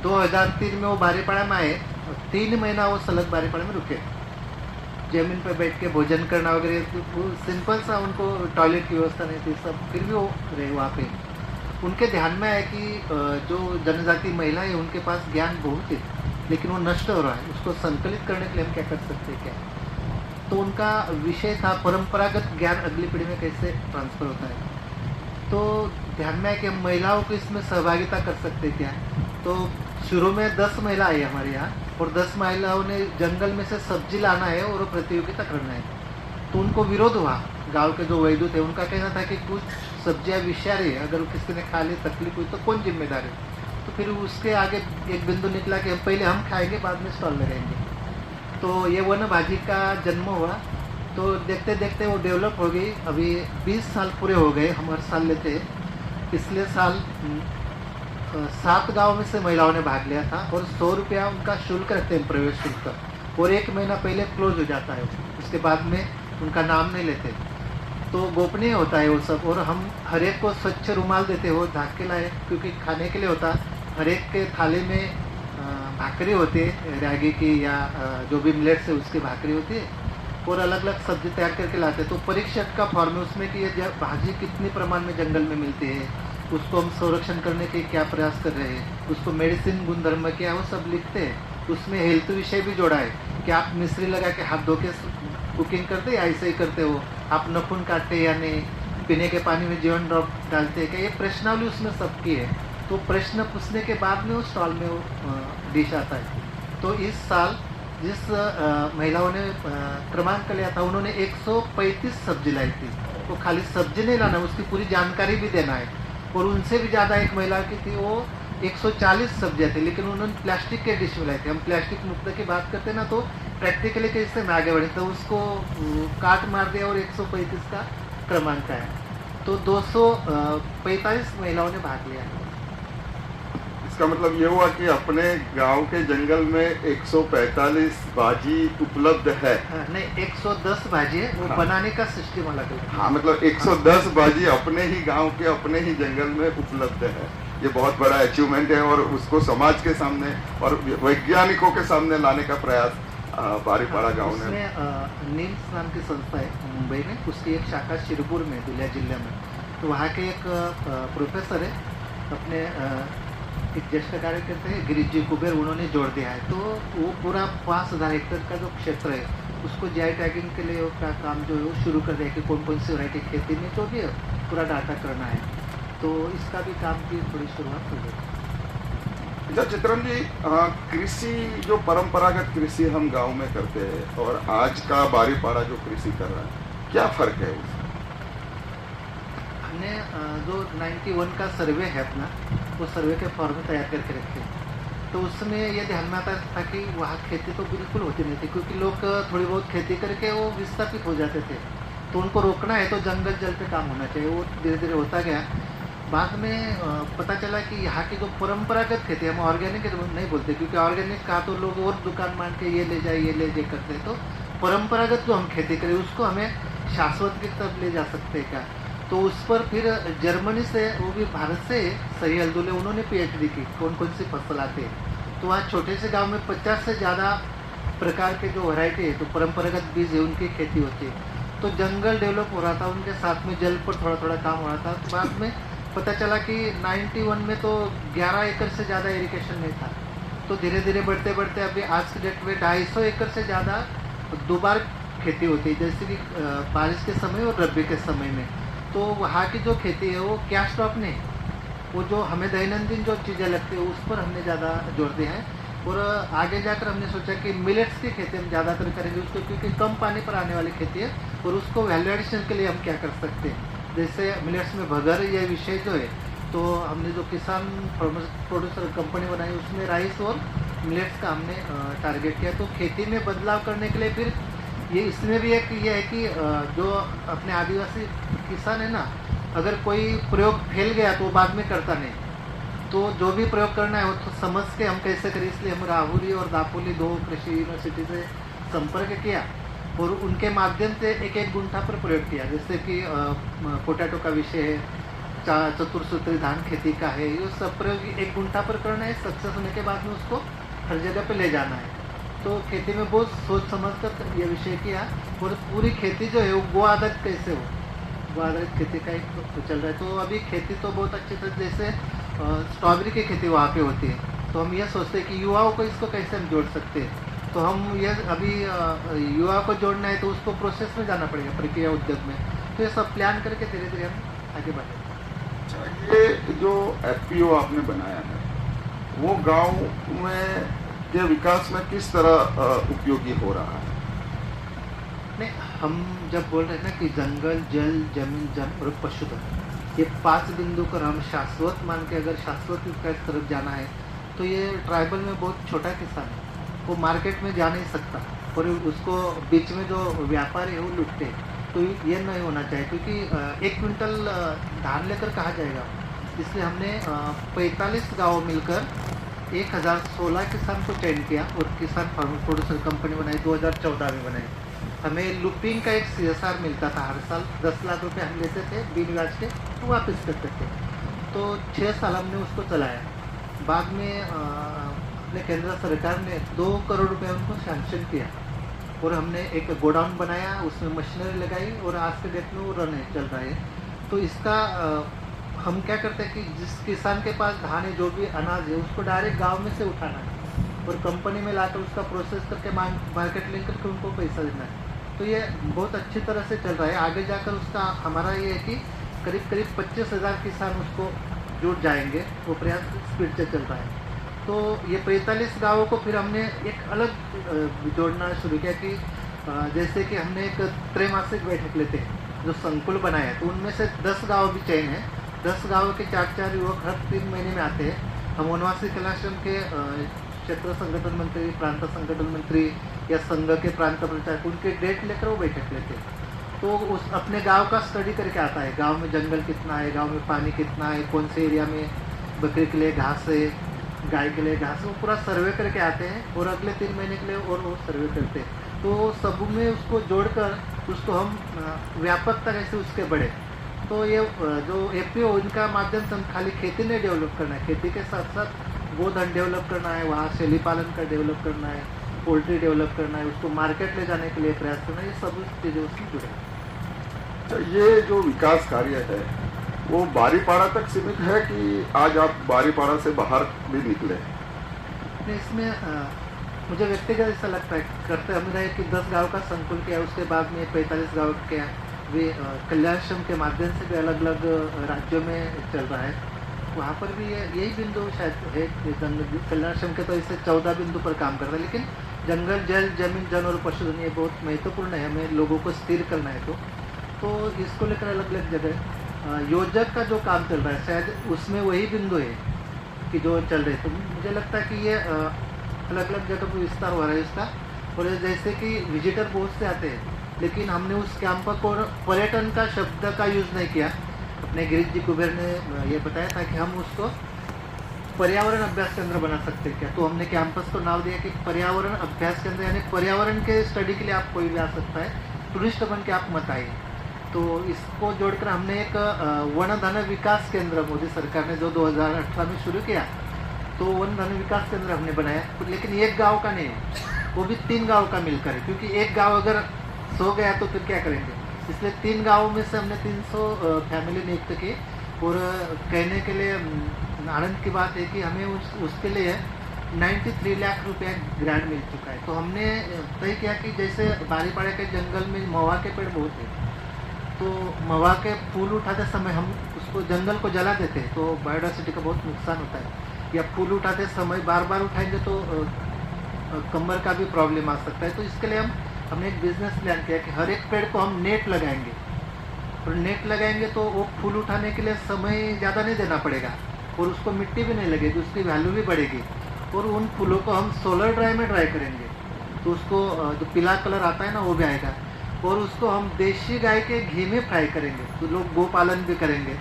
2003 में वो बारीपाड़ा में आए और 3 महीना वो सलग बारीपाड़ा में रुके। जमीन पर बैठ के भोजन करना वगैरह, वो सिंपल सा, उनको टॉयलेट की व्यवस्था नहीं थी सब, फिर भी वो रहे वहाँ पे। उनके ध्यान में आया कि जो जनजाति महिला है उनके पास ज्ञान बहुत है, लेकिन वो नष्ट हो रहा है, उसको संकलित करने के लिए हम क्या कर सकते हैं क्या। तो उनका विषय था परंपरागत ज्ञान अगली पीढ़ी में कैसे ट्रांसफर होता है। तो ध्यान में आया कि हम महिलाओं को इसमें सहभागिता कर सकते क्या। तो शुरू में 10 महिला आई हमारे यहाँ, और 10 महिलाओं ने जंगल में से सब्जी लाना है और प्रतियोगिता करना है। तो उनको विरोध हुआ। गांव के जो वैद्य थे उनका कहना था कि कुछ सब्जियां विषारी है, अगर किसी ने खा ली तकलीफ हुई तो कौन जिम्मेदार है। तो फिर उसके आगे एक बिंदु निकला कि पहले हम खाएंगे, बाद में स्टॉल लगाएंगे। तो ये वनभाजी का जन्म हुआ। तो देखते देखते वो डेवलप हो गई। अभी 20 साल पूरे हो गए, हम हर साल लेते हैं। पिछले साल 7 गाँव में से महिलाओं ने भाग लिया था, और 100 रुपया उनका शुल्क रखते हैं, प्रवेश शुल्क, और 1 महीना पहले क्लोज हो जाता है। उसके बाद में उनका नाम नहीं लेते, तो गोपनीय होता है वो सब। और हम हर एक को स्वच्छ रुमाल देते हो ढाक के लाए, क्योंकि खाने के लिए होता। हर एक के थाली में भाकरी होती है, रागी की या जो भी मिलेट्स है उसकी भाकरी होती है, और अलग अलग सब्जी तैयार करके लाते हैं। तो परीक्षक का फॉर्म है उसमें कि ये भाजी कितनी प्रमाण में जंगल में मिलती है, उसको हम संरक्षण करने के क्या प्रयास कर रहे हैं, उसको मेडिसिन गुणधर्म क्या है वो सब लिखते हैं। उसमें हेल्थ विषय भी जोड़ा है कि आप मिश्री लगा के हाथ धो के कुकिंग करते या ऐसे ही करते हो, आप नखून काटते या नहीं, पीने के पानी में जीवन ड्रॉप डालते हैं क्या, ये प्रश्नावली उसमें सबकी है। तो प्रश्न पूछने के बाद में उस स्टॉल में वो डिश आता है। तो इस साल जिस महिलाओं ने क्रमांक लिया था उन्होंने 135 सब्जी लाई थी। तो खाली सब्जी नहीं लाना, उसकी पूरी जानकारी भी देना है। और उनसे भी ज़्यादा एक महिला की थी, वो 140 सब्जियाँ थी, लेकिन उन्होंने प्लास्टिक के डिश में लाई थी। हम प्लास्टिक मुक्त की बात करते ना, तो प्रैक्टिकली कैसे में आगे बढ़े, तो उसको काट मार दिया और 135 का क्रमांक आया। तो 245 महिलाओं ने भाग लिया। इसका मतलब ये हुआ कि अपने गांव के जंगल में 145 भाजी उपलब्ध है। नहीं, 110 भाजी है, वो बनाने का सिस्टम अलग है। हाँ, मतलब 110 भाजी अपने ही गांव के अपने ही जंगल में उपलब्ध है। ये बहुत बड़ा अचीवमेंट है, और उसको समाज के सामने और वैज्ञानिकों के सामने लाने का प्रयास बारीपाड़ा गांव ने। नीम्स नाम की संस्था है मुंबई में, उसकी एक शाखा शिरपुर में, दुलिया जिले में। तो वहाँ के एक प्रोफेसर है, अपने एक ज्येष्ठ कार्यकर्ता है गिरीश जी कुबेर, उन्होंने जोड़ दिया है। तो वो पूरा 5000 हेक्टेयर का जो क्षेत्र है उसको जीआई टैगिंग के लिए का काम जो है वो शुरू कर दिया कि कौन कौन सी वैरायटी खेती में जो भी है पूरा डाटा करना है। तो इसका भी काम की थोड़ी शुरुआत हो गई। अच्छा चित्रन जी, कृषि जो परंपरागत कृषि हम गांव में करते हैं और आज का बारीपाड़ा जो कृषि कर रहा है, क्या फर्क है उसमें? हमने जो 91 का सर्वे है अपना, वो सर्वे के फॉर्म तैयार करके रखे। तो उसमें ये ध्यान में आता था कि वहाँ खेती तो बिल्कुल होती नहीं थी, क्योंकि लोग थोड़ी बहुत खेती करके वो विस्थापित हो जाते थे। तो उनको रोकना है तो जंगल जल पे काम होना चाहिए। वो धीरे धीरे होता गया। बाद में पता चला कि यहाँ की जो परंपरागत खेती, हम ऑर्गेनिक नहीं बोलते, क्योंकि ऑर्गेनिक कहा तो लोग और दुकान मान के ये ले जाए ये ले जाए करते हैं। तो परंपरागत जो हम खेती करें उसको हमें शाश्वत की तरफ ले जा सकते हैं क्या। तो उस पर फिर जर्मनी से, वो भी भारत से, सही अल्दुले, उन्होंने पीएचडी की कौन कौन सी फसल आते हैं। तो वहाँ छोटे से गांव में 50 से ज़्यादा प्रकार के जो वैरायटी है, तो परंपरागत बीज है, उनकी खेती होती है। तो जंगल डेवलप हो रहा था, उनके साथ में जल पर थोड़ा थोड़ा काम हो रहा था। तो बाद में पता चला कि 91 में तो 11 एकड़ से ज़्यादा इरिगेशन नहीं था। तो धीरे धीरे बढ़ते बढ़ते अभी आज के डेट में 250 एकड़ से ज़्यादा दोबार खेती होती है, जैसे कि बारिश के समय और रबी के समय में। तो वहाँ की जो खेती है वो कैश क्रॉप नहीं, वो जो हमें दैनंदिन जो चीज़ें लगती है उस पर हमने ज़्यादा जोर दिया है। और आगे जाकर हमने सोचा कि मिलेट्स की खेती हम ज़्यादातर करेंगे उसको, क्योंकि कम पानी पर आने वाली खेती है और उसको वैल्यू एडिशन के लिए हम क्या कर सकते हैं। जैसे मिलेट्स में भगर ये विषय जो है, तो हमने जो किसान प्रोड्यूसर कंपनी बनाई उसमें राइस और मिलेट्स का हमने टारगेट किया। तो खेती में बदलाव करने के लिए फिर ये इसमें भी एक ये है कि जो अपने आदिवासी किसान है ना, अगर कोई प्रयोग फैल गया तो बाद में करता नहीं, तो जो भी प्रयोग करना है वो तो समझ के हम कैसे करें। इसलिए हम राहुरी और दापोली 2 कृषि यूनिवर्सिटी से संपर्क किया और उनके माध्यम से एक एक गुंठा पर प्रयोग किया। जैसे कि पोटैटो का विषय है, चतुर्सूत्री धान खेती का है, ये सब प्रयोग एक गुंठा पर करना है। सक्सेस होने के बाद में उसको हर जगह पे ले जाना है। तो खेती में बहुत सोच समझ कर ये विषय किया। और पूरी खेती जो है वो गो आधारित कैसे हो, गो आधारित खेती का एक चल रहा है। तो अभी खेती तो बहुत अच्छी तरह, जैसे स्ट्रॉबेरी की खेती वहाँ पे होती है, तो हम ये सोचते हैं कि युवाओं को इसको कैसे हम जोड़ सकते हैं। तो हम ये अभी युवा को जोड़ना है तो उसको प्रोसेस में जाना पड़ेगा, प्रक्रिया उद्योग में। तो ये सब प्लान करके धीरे धीरे हम आगे बढ़े। अच्छा, ये जो एफपीओ आपने बनाया है वो गांव में के विकास में किस तरह उपयोगी हो रहा है? नहीं, हम जब बोल रहे हैं ना कि जंगल, जल, जमीन, जन और पशुधन, ये 5 बिंदु पर हम शाश्वत मान के अगर शाश्वत विकास तरफ जाना है, तो ये ट्राइबल में बहुत छोटा किसान है, वो मार्केट में जा नहीं सकता और उसको बीच में जो व्यापारी है वो लुटते हैं। तो ये नहीं होना चाहिए, क्योंकि 1 क्विंटल धान लेकर कहाँ जाएगा। इसलिए हमने 45 गाँव मिलकर 1016 किसान को चयन किया और किसान फार्मर प्रोड्यूसर कंपनी बनाई, 2014 में बनाई। हमें लुपिंग का एक CSR मिलता था हर साल, 10 लाख रुपए हम लेते थे बिन ब्याज के, तो वापस करते थे। तो 6 साल हमने उसको चलाया। बाद में अपने केंद्र सरकार ने 2 करोड़ रुपए उनको सैंक्शन किया और हमने एक गोडाउन बनाया, उसमें मशीनरी लगाई और आज के डेट में वो रन चल रहा है। तो इसका हम क्या करते हैं कि जिस किसान के पास धान है, जो भी अनाज है, उसको डायरेक्ट गांव में से उठाना है और कंपनी में लाकर उसका प्रोसेस करके मार्केट लिंक करके उनको पैसा देना है। तो ये बहुत अच्छी तरह से चल रहा है। आगे जाकर उसका हमारा ये है कि करीब करीब 25,000 किसान उसको जुड़ जाएंगे, वो प्रयास स्पीड से चल रहा है। तो ये 45 गाँवों को फिर हमने एक अलग जोड़ना शुरू किया कि जैसे कि हमने एक त्रैमासिक बैठक लेते हैं, जो संकुल बनाया है, तो उनमें से 10 गाँव भी चयन है। 10 गाँव के 4-4 युवक हर 3 महीने में आते हैं। हम वनवासी कलाश्रम के क्षेत्र संगठन मंत्री, प्रांत संगठन मंत्री या संघ के प्रांत प्रचारक, उनके डेट लेकर वो बैठक लेते हैं। तो उस अपने गांव का स्टडी करके आता है, गांव में जंगल कितना है, गांव में पानी कितना है, कौन से एरिया में बकरी के लिए घास है, गाय के लिए घास, वो पूरा सर्वे करके आते हैं और अगले 3 महीने के लिए और वो सर्वे करते हैं। तो सब में उसको जोड़कर उसको हम व्यापक तरह से उसके बढ़े। तो ये जो एपीओ, इनका माध्यम से हम खाली खेती नहीं डेवलप करना है, खेती के साथ साथ गोधन डेवलप करना है, वहाँ शेली पालन का डेवलप करना है, पोल्ट्री डेवलप करना है, उसको मार्केट ले जाने के लिए प्रयास करना है। ये सब चीज़ें उससे जुड़े। तो ये जो विकास कार्य है वो बारीपाड़ा तक सीमित है कि आज आप बारीपाड़ा से बाहर भी निकले? इसमें मुझे व्यक्तिगत ऐसा लगता है, करते हमने कि 10 गाँव का संकुल किया, उसके बाद में 45 गाँव के वे कल्याणश्रम के माध्यम से भी अलग अलग राज्यों में चल रहा है। वहाँ पर भी यही बिंदु शायद है। कल्याणश्रम के तो इससे 14 बिंदु पर काम करता है, लेकिन जंगल, जल, जमीन, जन और पशुधन ये बहुत महत्वपूर्ण है, हमें लोगों को स्थिर करना है। तो इसको लेकर अलग अलग जगह योजक का जो काम चल रहा है, शायद उसमें वही बिंदु है कि जो चल रहे। तो मुझे लगता है कि ये अलग अलग जगह पर विस्तार हो रहा है इसका। और जैसे कि विजिटर बहुत से आते हैं, लेकिन हमने उस कैंप को पर्यटन का शब्द का यूज़ नहीं किया। अपने गिरीश जी कुबेर ने ये बताया था कि हम उसको पर्यावरण अभ्यास केंद्र बना सकते हैं क्या। तो हमने कैंपस को नाम दिया कि पर्यावरण अभ्यास केंद्र, यानी पर्यावरण के स्टडी के लिए आप कोई भी आ सकता है, टूरिस्ट बन के आप मत आइए। तो इसको जोड़कर हमने एक वन धन विकास केंद्र मोदी सरकार ने जो 2018 में शुरू किया, तो वन धन विकास केंद्र हमने बनाया। लेकिन एक गाँव का नहीं है, वो भी 3 गाँव का मिलकर है, क्योंकि एक गाँव अगर सो गया तो फिर क्या करेंगे। इसलिए 3 गाँवों में से हमने 300 फैमिली नियुक्त की। और कहने के लिए आनंद की बात है कि हमें उसके लिए 93 लाख रुपया ग्रांट मिल चुका है। तो हमने तय किया कि जैसे बारीपाड़ा के जंगल में महुआ के पेड़ बहुत है, तो महुआ के फूल उठाते समय हम उसको जंगल को जला देते हैं तो बायोडाइवर्सिटी का बहुत नुकसान होता है। या फूल उठाते समय बार बार उठाएंगे तो कमर का भी प्रॉब्लम आ सकता है। तो इसके लिए हमने एक बिजनेस प्लान किया कि हर एक पेड़ को हम नेट लगाएंगे, और नेट लगाएंगे तो वो फूल उठाने के लिए समय ज़्यादा नहीं देना पड़ेगा और उसको मिट्टी भी नहीं लगेगी, उसकी वैल्यू भी बढ़ेगी। और उन फूलों को हम सोलर ड्राई में ड्राई करेंगे तो उसको जो पीला कलर आता है ना वो भी आएगा। और उसको हम देसी गाय के घी में फ्राई करेंगे। तो लोग गोपालन भी करेंगे,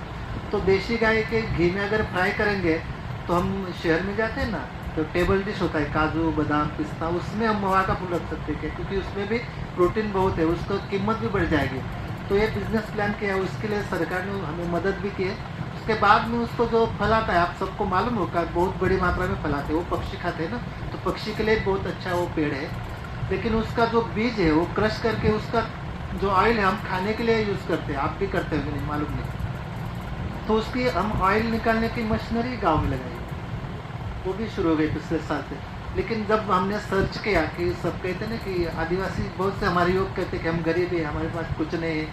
तो देसी गाय के घी में अगर फ्राई करेंगे तो हम शहर में जाते हैं ना, तो टेबल डिश होता है काजू बादाम पिस्ता, उसमें हम महुआ का फूल रख सकते हैं क्योंकि उसमें भी प्रोटीन बहुत है, उसको कीमत भी बढ़ जाएगी। तो ये बिजनेस प्लान किया है, उसके लिए सरकार ने हमें मदद भी की है। उसके बाद में उसको जो फल आता है, आप सबको मालूम होगा बहुत बड़ी मात्रा में फल आते हैं, वो पक्षी खाते हैं ना, तो पक्षी के लिए बहुत अच्छा वो पेड़ है। लेकिन उसका जो बीज है वो क्रश करके उसका जो ऑयल है हम खाने के लिए यूज़ करते हैं, आप भी करते हैं नहीं मालूम नहीं। तो उसकी हम ऑयल निकालने की मशीनरी गाँव में लगाई, वो भी शुरू हो गई पिछले साल से। लेकिन जब हमने सर्च किया कि सब कहते हैं ना कि आदिवासी बहुत से हमारे लोग कहते हैं कि हम गरीब हैं, हमारे पास कुछ नहीं है,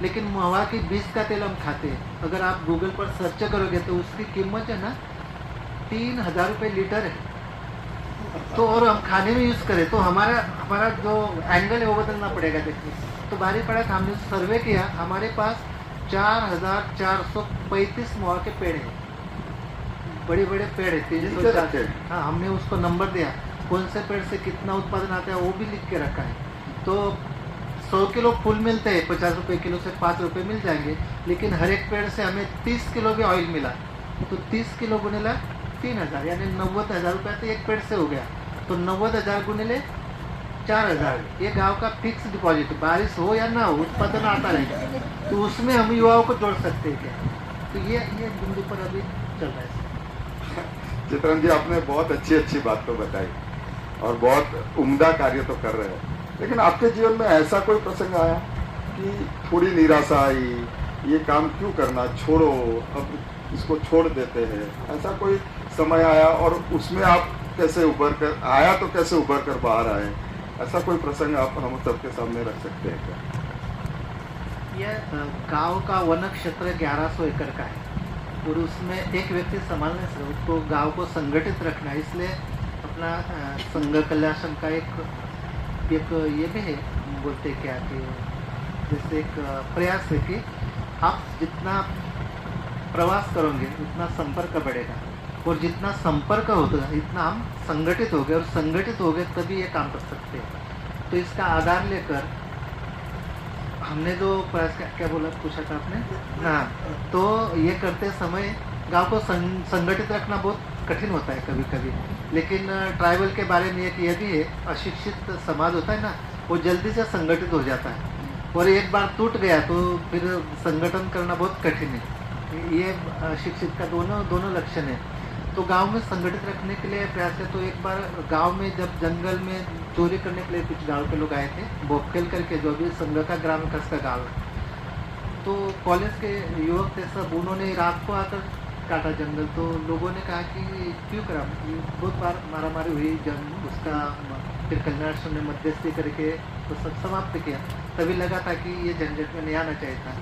लेकिन महुआ की बीज का तेल हम खाते हैं। अगर आप गूगल पर सर्च करोगे तो उसकी कीमत है ना 3000 रुपये लीटर है। तो और हम खाने में यूज़ करें तो हमारा जो एंगल है वो बदलना पड़ेगा देखिए। तो बारीपाड़ा का हमने सर्वे किया, हमारे पास 4435 महुआ के पेड़ हैं, बड़े बड़े पेड़ है 304। हाँ, हमने उसको नंबर दिया, कौन से पेड़ से कितना उत्पादन आता है वो भी लिख के रखा है। तो 100 किलो फूल मिलते हैं 50 रुपये किलो से 5 रुपये मिल जाएंगे, लेकिन हर एक पेड़ से हमें 30 किलो भी ऑयल मिला। तो 30 किलो गुनेला 3000 यानी 90,000 रुपये तो एक पेड़ से हो गया। तो 90,000 गुनेले 4000, ये गांव का फिक्स डिपॉजिट, बारिश हो या ना हो उत्पादन आता रहेगा। तो उसमें हम युवाओं को जोड़ सकते हैं क्या? तो ये बिंदु पर अभी चल रहा है। चित्रण जी, आपने बहुत अच्छी बात तो बताई और बहुत उम्दा कार्य तो कर रहे हैं, लेकिन आपके जीवन में ऐसा कोई प्रसंग आया कि थोड़ी निराशा आई, ये काम क्यों करना, छोड़ो, अब इसको छोड़ देते हैं, ऐसा कोई समय आया और उसमें आप कैसे उभर कर आया, तो कैसे उभर कर बाहर आए, ऐसा कोई प्रसंग आप हम सबके सामने रख सकते हैं क्या? यह गांव का वन क्षेत्र 1100 एकड़ का है और उसमें एक व्यक्ति संभालने से उसको गांव को संगठित रखना है। इसलिए अपना संघ कल्याण का एक ये भी है, बोलते क्या कि जैसे एक प्रयास है कि आप जितना प्रवास करोगे उतना संपर्क बढ़ेगा और जितना संपर्क होगा इतना हम संगठित हो गए, और संगठित हो गए तभी ये काम कर सकते हैं। तो इसका आधार लेकर हमने जो प्रयास क्या बोला पूछा था आपने, हाँ, तो ये करते समय गांव को संगठित रखना बहुत कठिन होता है कभी कभी। लेकिन ट्राइबल के बारे में एक ये भी है, अशिक्षित समाज होता है ना, वो जल्दी से संगठित हो जाता है और एक बार टूट गया तो फिर संगठन करना बहुत कठिन है। ये अशिक्षित का दोनों लक्षण है। तो गांव में संगठित रखने के लिए प्रयास है। तो एक बार गांव में जब जंगल में चोरी करने के लिए कुछ गांव के लोग आए थे, बोपखेल करके, जो भी संघ का ग्राम विकास का गाँव है, तो कॉलेज के युवक थे सब, उन्होंने रात को आकर काटा जंगल। तो लोगों ने कहा कि क्यों करा, बहुत बार मारामारी हुई, जब उसका फिर कल्याण ने मध्यस्थी करके तो सब समाप्त किया। तभी लगा था कि ये झंझट में नहीं आना चाहिए था।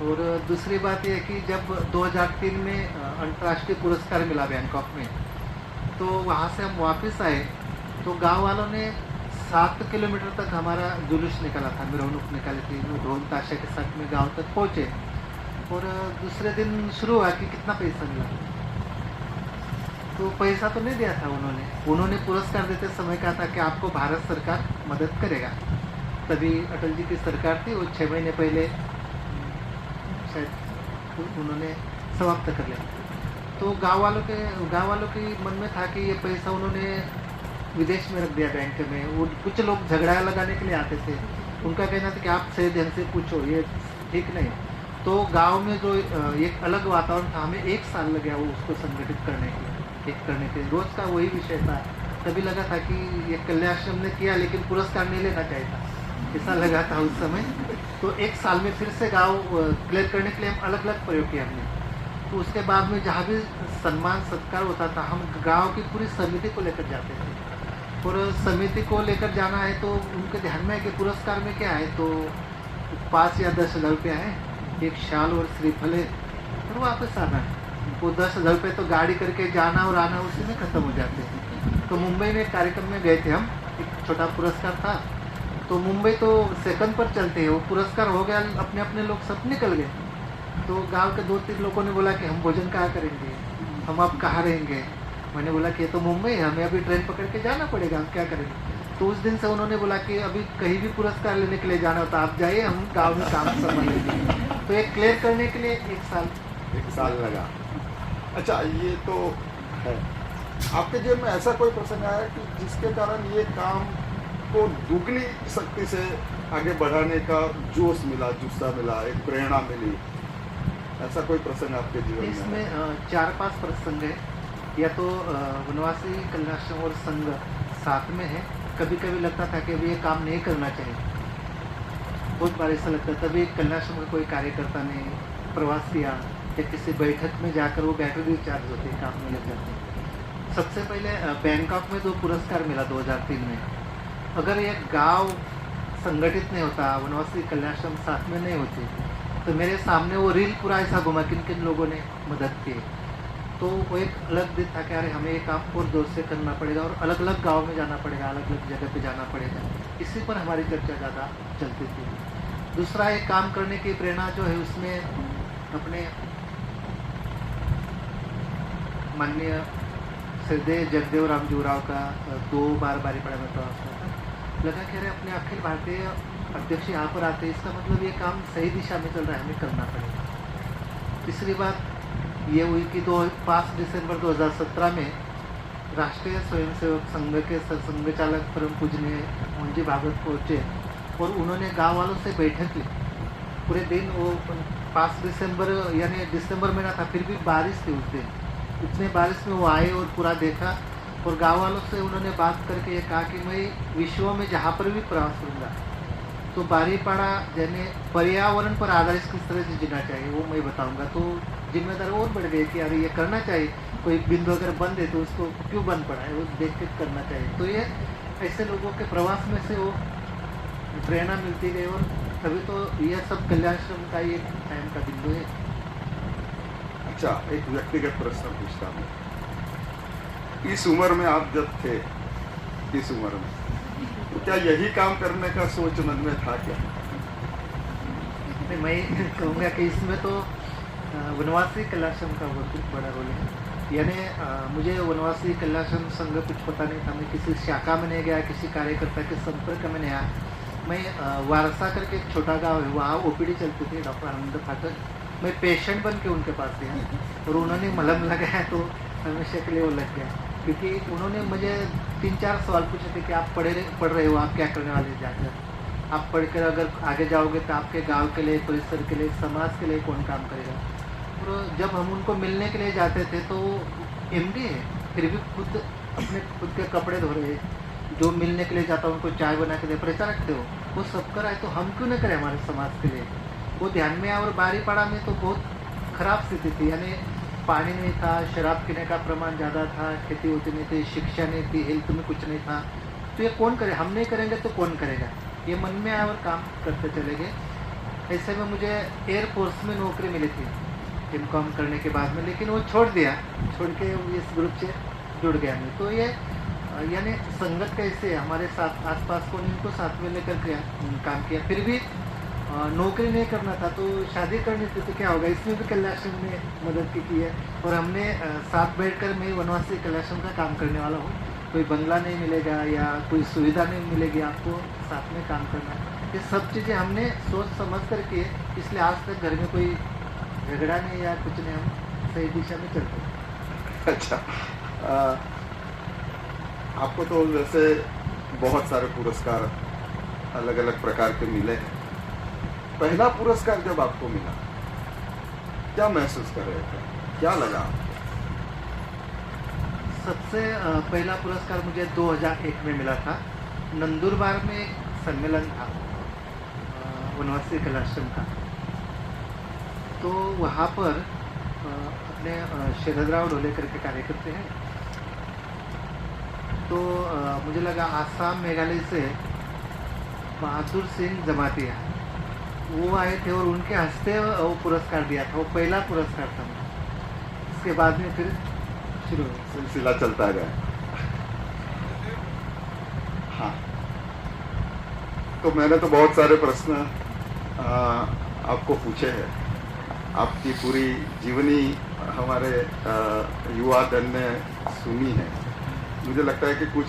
और दूसरी बात यह कि जब 2003 में अंतर्राष्ट्रीय पुरस्कार मिला बैंकॉक में, तो वहाँ से हम वापस आए तो गांव वालों ने 7 किलोमीटर तक हमारा जुलूस निकाला था, मिरवणूक निकाली थी, ढोल ताशा के साथ में गांव तक पहुँचे। और दूसरे दिन शुरू हुआ कि कितना पैसा मिला, तो पैसा तो नहीं दिया था उन्होंने पुरस्कार देते समय कहा था कि आपको भारत सरकार मदद करेगा। तभी अटल जी की सरकार थी, वो 6 महीने पहले शायद उन्होंने समाप्त कर लिया। तो गांव वालों के मन में था कि ये पैसा उन्होंने विदेश में रख दिया बैंक में। वो कुछ लोग झगड़ा लगाने के लिए आते थे, उनका कहना था कि आप सही ढंग से पूछो, ये ठीक नहीं। तो गांव में जो एक अलग वातावरण था, हमें 1 साल लग गया वो उसको संगठित करने के लिए, रोज़ का वही विषय था। तभी लगा था कि ये कल्याण ने किया लेकिन पुरस्कार नहीं लेना चाहिए था, ऐसा लगा था उस समय। तो 1 साल में फिर से गांव क्लियर करने के लिए हम अलग अलग प्रयोग किए हमने। तो उसके बाद में जहाँ भी सम्मान सत्कार होता था, हम गांव की पूरी समिति को लेकर जाते थे। और समिति को लेकर जाना है तो उनके ध्यान में है कि पुरस्कार में क्या है, तो 5 या 10 हज़ार रुपया है, एक शाल और श्रीफल है, और वापस आना है। वो 10 हज़ार रुपये तो गाड़ी करके जाना और आना उसी में ख़त्म हो जाते हैं। तो मुंबई में एक कार्यक्रम में गए थे हम, एक छोटा पुरस्कार था। तो मुंबई तो सेकंड पर चलते हैं, वो पुरस्कार हो गया, अपने अपने लोग सब निकल गए। तो गांव के 2-3 लोगों ने बोला कि हम भोजन कहाँ करेंगे, हम अब कहाँ रहेंगे। मैंने बोला कि ये तो मुंबई है, हमें अभी ट्रेन पकड़ के जाना पड़ेगा, हम क्या करेंगे। तो उस दिन से उन्होंने बोला कि अभी कहीं भी पुरस्कार लेने के लिए जाना होता आप जाइए, हम गाँव में काम संभाल लेंगे। तो ये क्लियर करने के लिए 1 साल लगा। अच्छा, ये तो है। आपके जीवन में ऐसा कोई प्रसंग आया कि जिसके कारण ये काम को दुगनी शक्ति से आगे बढ़ाने का जोश मिला, जुस्सा मिला, एक प्रेरणा मिली, ऐसा कोई प्रसंग आपके जीवन में? इसमें 4-5 प्रसंग है। या तो वनवासी कल्याणाश्रम और संघ साथ में है। कभी कभी लगता था कि अभी ये काम नहीं करना चाहिए, बहुत बार ऐसा लगता था। तभी कल्याणाश्रम का कोई कार्यकर्ता ने प्रवास किया या किसी बैठक में जाकर वो बैटरी चार्ज होते हैं, काम में लग जाते हैं। सबसे पहले बैंकॉक में 2 पुरस्कार मिला 2003 में। अगर ये गांव संगठित नहीं होता, वनवासी कल्याणाश्रम साथ में नहीं होते, तो मेरे सामने वो रील पूरा ऐसा घुमा किन किन लोगों ने मदद की। तो वो एक अलग दिन था कि अरे हमें ये काम और जोर से करना पड़ेगा और अलग अलग गांव में जाना पड़ेगा, अलग अलग जगह पे जाना पड़ेगा। इसी पर हमारी चर्चा ज़्यादा चलती थी। दूसरा, एक काम करने की प्रेरणा जो है उसमें अपने माननीय श्रीदेव जगदेव रामजी उराव का 2 बार बारीपाड़ा में प्रवास हुआ था। लगा कि अरे अपने अखिल भारतीय अध्यक्ष यहाँ पर आते, इसका मतलब ये काम सही दिशा में चल रहा है, हमें करना पड़ेगा। तीसरी बात ये हुई कि 5 दिसंबर 2017 में राष्ट्रीय स्वयंसेवक संघ के संघचालक परम पूजनीय मुंजी भागवत पहुँचे और उन्होंने गांव वालों से बैठक ली। पूरे दिन वो 5 दिसंबर यानी दिसंबर महीना था, फिर भी बारिश थी उस दिन। इतने बारिश में वो आए और पूरा देखा और गांव वालों से उन्होंने बात करके ये कहा कि मैं विश्व में जहाँ पर भी प्रवास करूँगा तो बारीपाड़ा यानी पर्यावरण पर आधारित किस तरह से जीना चाहिए वो मैं बताऊँगा। तो जिम्मेदारी और बढ़ गई कि अरे ये करना चाहिए, कोई बिंदु अगर बंद है तो उसको क्यों बंद पड़ा है, वो देख के करना चाहिए। तो ये ऐसे लोगों के प्रवास में से वो प्रेरणा मिलती गई और तभी तो यह सब कल्याणाश्रम का ही एक टाइम का बिंदु है। अच्छा, एक व्यक्तिगत प्रश्न पूछता हूँ। इस उम्र में आप जब थे, इस उम्र में तो क्या यही काम करने का सोच मन में था क्या? मैं कहूँगा कि इसमें तो वनवासी कल्याणाश्रम का बहुत बड़ा रोल है। यानी मुझे वनवासी कल्याणाश्रम संघ कुछ पता नहीं था, मैं किसी शाखा में नहीं गया, किसी कार्यकर्ता के संपर्क में नहीं आया। मैं वारसा करके एक छोटा गांव है, वहाँ ओपीडी चलती थी, डॉक्टर आनंद फाटक। मैं पेशेंट बन के उनके पास गया और उन्होंने मलहम लगाया तो हमेशा के लिए वो लग गया, क्योंकि उन्होंने मुझे 3-4 सवाल पूछे थे कि आप पढ़ रहे हो, आप क्या करने वाले जाकर, आप पढ़कर अगर आगे जाओगे तो आपके गांव के लिए, परिसर के लिए, समाज के लिए कौन काम करेगा। और जब हम उनको मिलने के लिए जाते थे तो एमडी है, फिर भी खुद के कपड़े धो रहे, जो मिलने के लिए जाता उनको चाय बना के दे, पैसा रखते हो, वो सब कराए तो हम क्यों न करें हमारे समाज के लिए। वो ध्यान में आया। और बारीपाड़ा में तो बहुत खराब स्थिति थी, यानी पानी नहीं था, शराब पीने का प्रमाण ज़्यादा था, खेती होती नहीं थी, शिक्षा नहीं थी, हेल्थ में कुछ नहीं था। तो ये कौन करे, हम नहीं करेंगे तो कौन करेगा, ये मन में आया और काम करते चले गए। ऐसे में मुझे एयरफोर्स में नौकरी मिली थी इनकॉम करने के बाद में, लेकिन वो छोड़ के इस ग्रुप से जुड़ गया मैं। तो ये यानी संगत कैसे हमारे साथ आसपास को इनको साथ में लेकर काम किया। फिर भी नौकरी नहीं करना था तो शादी करनी थी तो क्या होगा, इसमें भी कल्याणाश्रम ने मदद की है। और हमने साथ बैठकर मैं वनवासी कल्याणाश्रम का काम करने वाला हूँ। कोई बंगला नहीं मिलेगा या कोई सुविधा नहीं मिलेगी, आपको साथ में काम करना है। ये सब चीज़ें हमने सोच समझ करके, इसलिए आज तक घर में कोई झगड़ा नहीं या कुछ नहीं, हम सही दिशा में चलते हैं। अच्छा, आपको तो वैसे बहुत सारे पुरस्कार अलग अलग प्रकार के मिले हैं। पहला पुरस्कार जब आपको मिला क्या महसूस कर रहे थे, क्या लगा? सबसे पहला पुरस्कार मुझे 2001 में मिला था। नंदुरबार में एक सम्मेलन था वनवासी कल्याणाश्रम का, तो वहाँ पर अपने शरदराव ढोले करके कार्यकर्ते हैं। तो मुझे लगा आसाम मेघालय से बहादुर सिंह जमातिया वो आए थे और उनके हंसते वो पुरस्कार दिया था, वो पहला पुरस्कार था। इसके बाद में फिर शुरू हुआ, सिलसिला चलता गया। हाँ, तो मैंने तो बहुत सारे प्रश्न आपको पूछे हैं। आपकी पूरी जीवनी हमारे युवा दल ने सुनी है। मुझे लगता है कि कुछ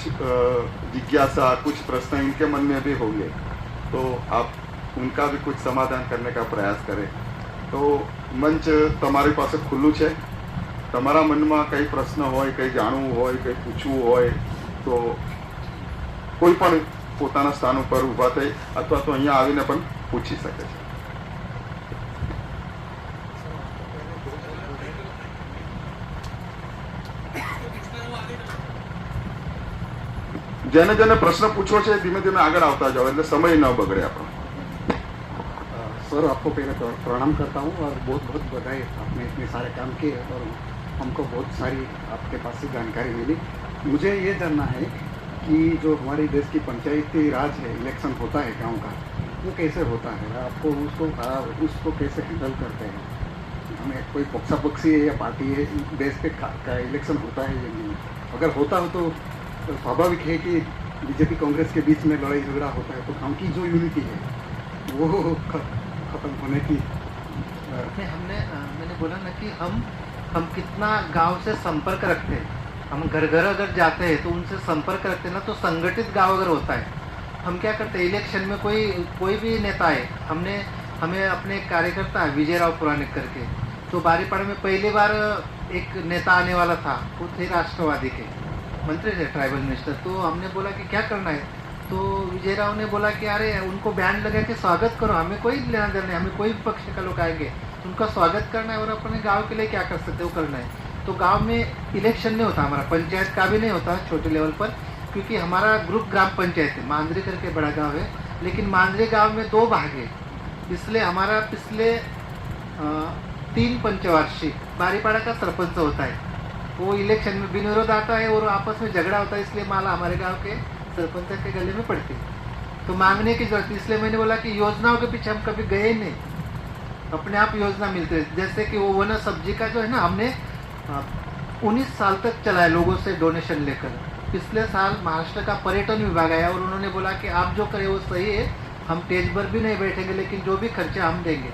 जिज्ञासा, कुछ प्रश्न इनके मन में भी होंगे, तो आप उनका भी कुछ समाधान करने का प्रयास करें। तो मंच તમારી પાસે ખુલ્લું છે। તમારા મનમાં કંઈ પ્રશ્ન હોય, કંઈ જાણવું હોય, કંઈ પૂછવું હોય તો કોઈ પણ પોતાના સ્થાન ઉપર ઊભા થઈ અથવા તો અહીંયા આવીને પણ પૂછી શકે છે। જેને જેને પ્રશ્ન પૂછવો છે ધીમે ધીમે આગળ આવતા જાઓ એટલે સમય ન બગડે આપણો। सर, आपको पहले तो प्रणाम करता हूँ और बहुत बहुत बधाई। आपने इतने सारे काम किए और हमको बहुत सारी आपके पास से जानकारी मिली। मुझे ये जानना है कि जो हमारे देश की पंचायती राज है, इलेक्शन होता है गांव का, वो कैसे होता है? आपको उसको कैसे हैंडल करते हैं? हमें कोई पक्षा पक्षी है या पार्टी है, देश पे का इलेक्शन होता है या नहीं? अगर होता हो तो स्वाभाविक है कि बीजेपी कांग्रेस के बीच में लड़ाई झगड़ा होता है, तो गाँव की जो यूनिटी है वो खत्म होने की मैंने बोला ना कि हम कितना गांव से संपर्क रखते हैं। हम घर घर अगर जाते हैं तो उनसे संपर्क रखते हैं ना, तो संगठित गांव अगर होता है, हम क्या करते हैं, इलेक्शन में कोई भी नेता है, हमें अपने कार्यकर्ता विजय राव पुराणिक करके, तो बारीपाड़ा में पहली बार एक नेता आने वाला था, वो थे राष्ट्रवादी के मंत्री थे, ट्राइबल मिनिस्टर। तो हमने बोला कि क्या करना है, तो विजय राव ने बोला कि अरे उनको बैंड लगा के स्वागत करो, हमें कोई लेना देना नहीं, हमें कोई पक्ष का लोग आएंगे उनका स्वागत करना है और अपने गांव के लिए क्या कर सकते हो करना है। तो गांव में इलेक्शन नहीं होता, हमारा पंचायत का भी नहीं होता छोटे लेवल पर, क्योंकि हमारा ग्रुप ग्राम पंचायत है, मांदरी करके बड़ा गाँव है, लेकिन मांदरी गाँव में 2 भाग है, इसलिए हमारा पिछले 3 पंचवार्षिक बारीपाड़ा का सरपंच होता है, वो इलेक्शन में बिनविरोध आता है और आपस में झगड़ा होता है, इसलिए माला हमारे गाँव के सरपंच के गले में पड़ती है। तो मांगने की जरूरत, इसलिए मैंने बोला कि योजनाओं के पीछे हम कभी गए नहीं, अपने आप योजना मिलती है। जैसे कि वो वन सब्जी का जो है ना, हमने 19 साल तक चलाया लोगों से डोनेशन लेकर। पिछले साल महाराष्ट्र का पर्यटन विभाग आया और उन्होंने बोला कि आप जो करें वो सही है, हम स्टेज पर भी नहीं बैठेंगे, लेकिन जो भी खर्चा हम देंगे।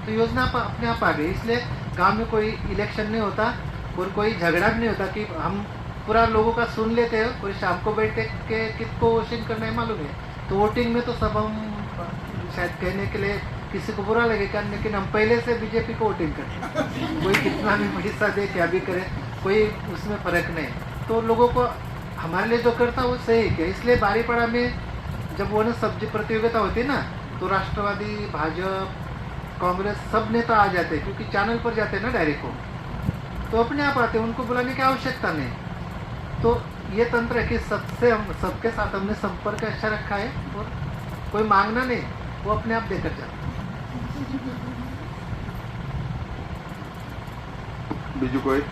तो योजना अपने आप आ गई, इसलिए गाँव में कोई इलेक्शन नहीं होता और कोई झगड़ा भी नहीं होता कि हम पूरा लोगों का सुन लेते हैं और शाम को बैठ के किसको वोटिंग करना है मालूम है। तो वोटिंग में तो सब हम शायद कहने के लिए किसी को बुरा लगेगा, लेकिन हम पहले से बीजेपी को वोटिंग करते हैं, कोई कितना भी पैसा दे क्या भी करे, कोई उसमें फ़र्क नहीं। तो लोगों को हमारे लिए जो करता वो सही है। इसलिए बारीपाड़ा में जब वो ना सब्जी प्रतियोगिता होती है ना, तो राष्ट्रवादी, भाजपा, कांग्रेस सब नेता आ जाते हैं, क्योंकि चैनल पर जाते हैं ना डायरेक्ट को, तो अपने आप आते हैं, उनको बुलाने की आवश्यकता नहीं। तो ये तंत्र है कि सबके साथ हमने संपर्क अच्छा रखा है और कोई मांगना नहीं, वो अपने आप देकर जाता है। બીજું કોઈ?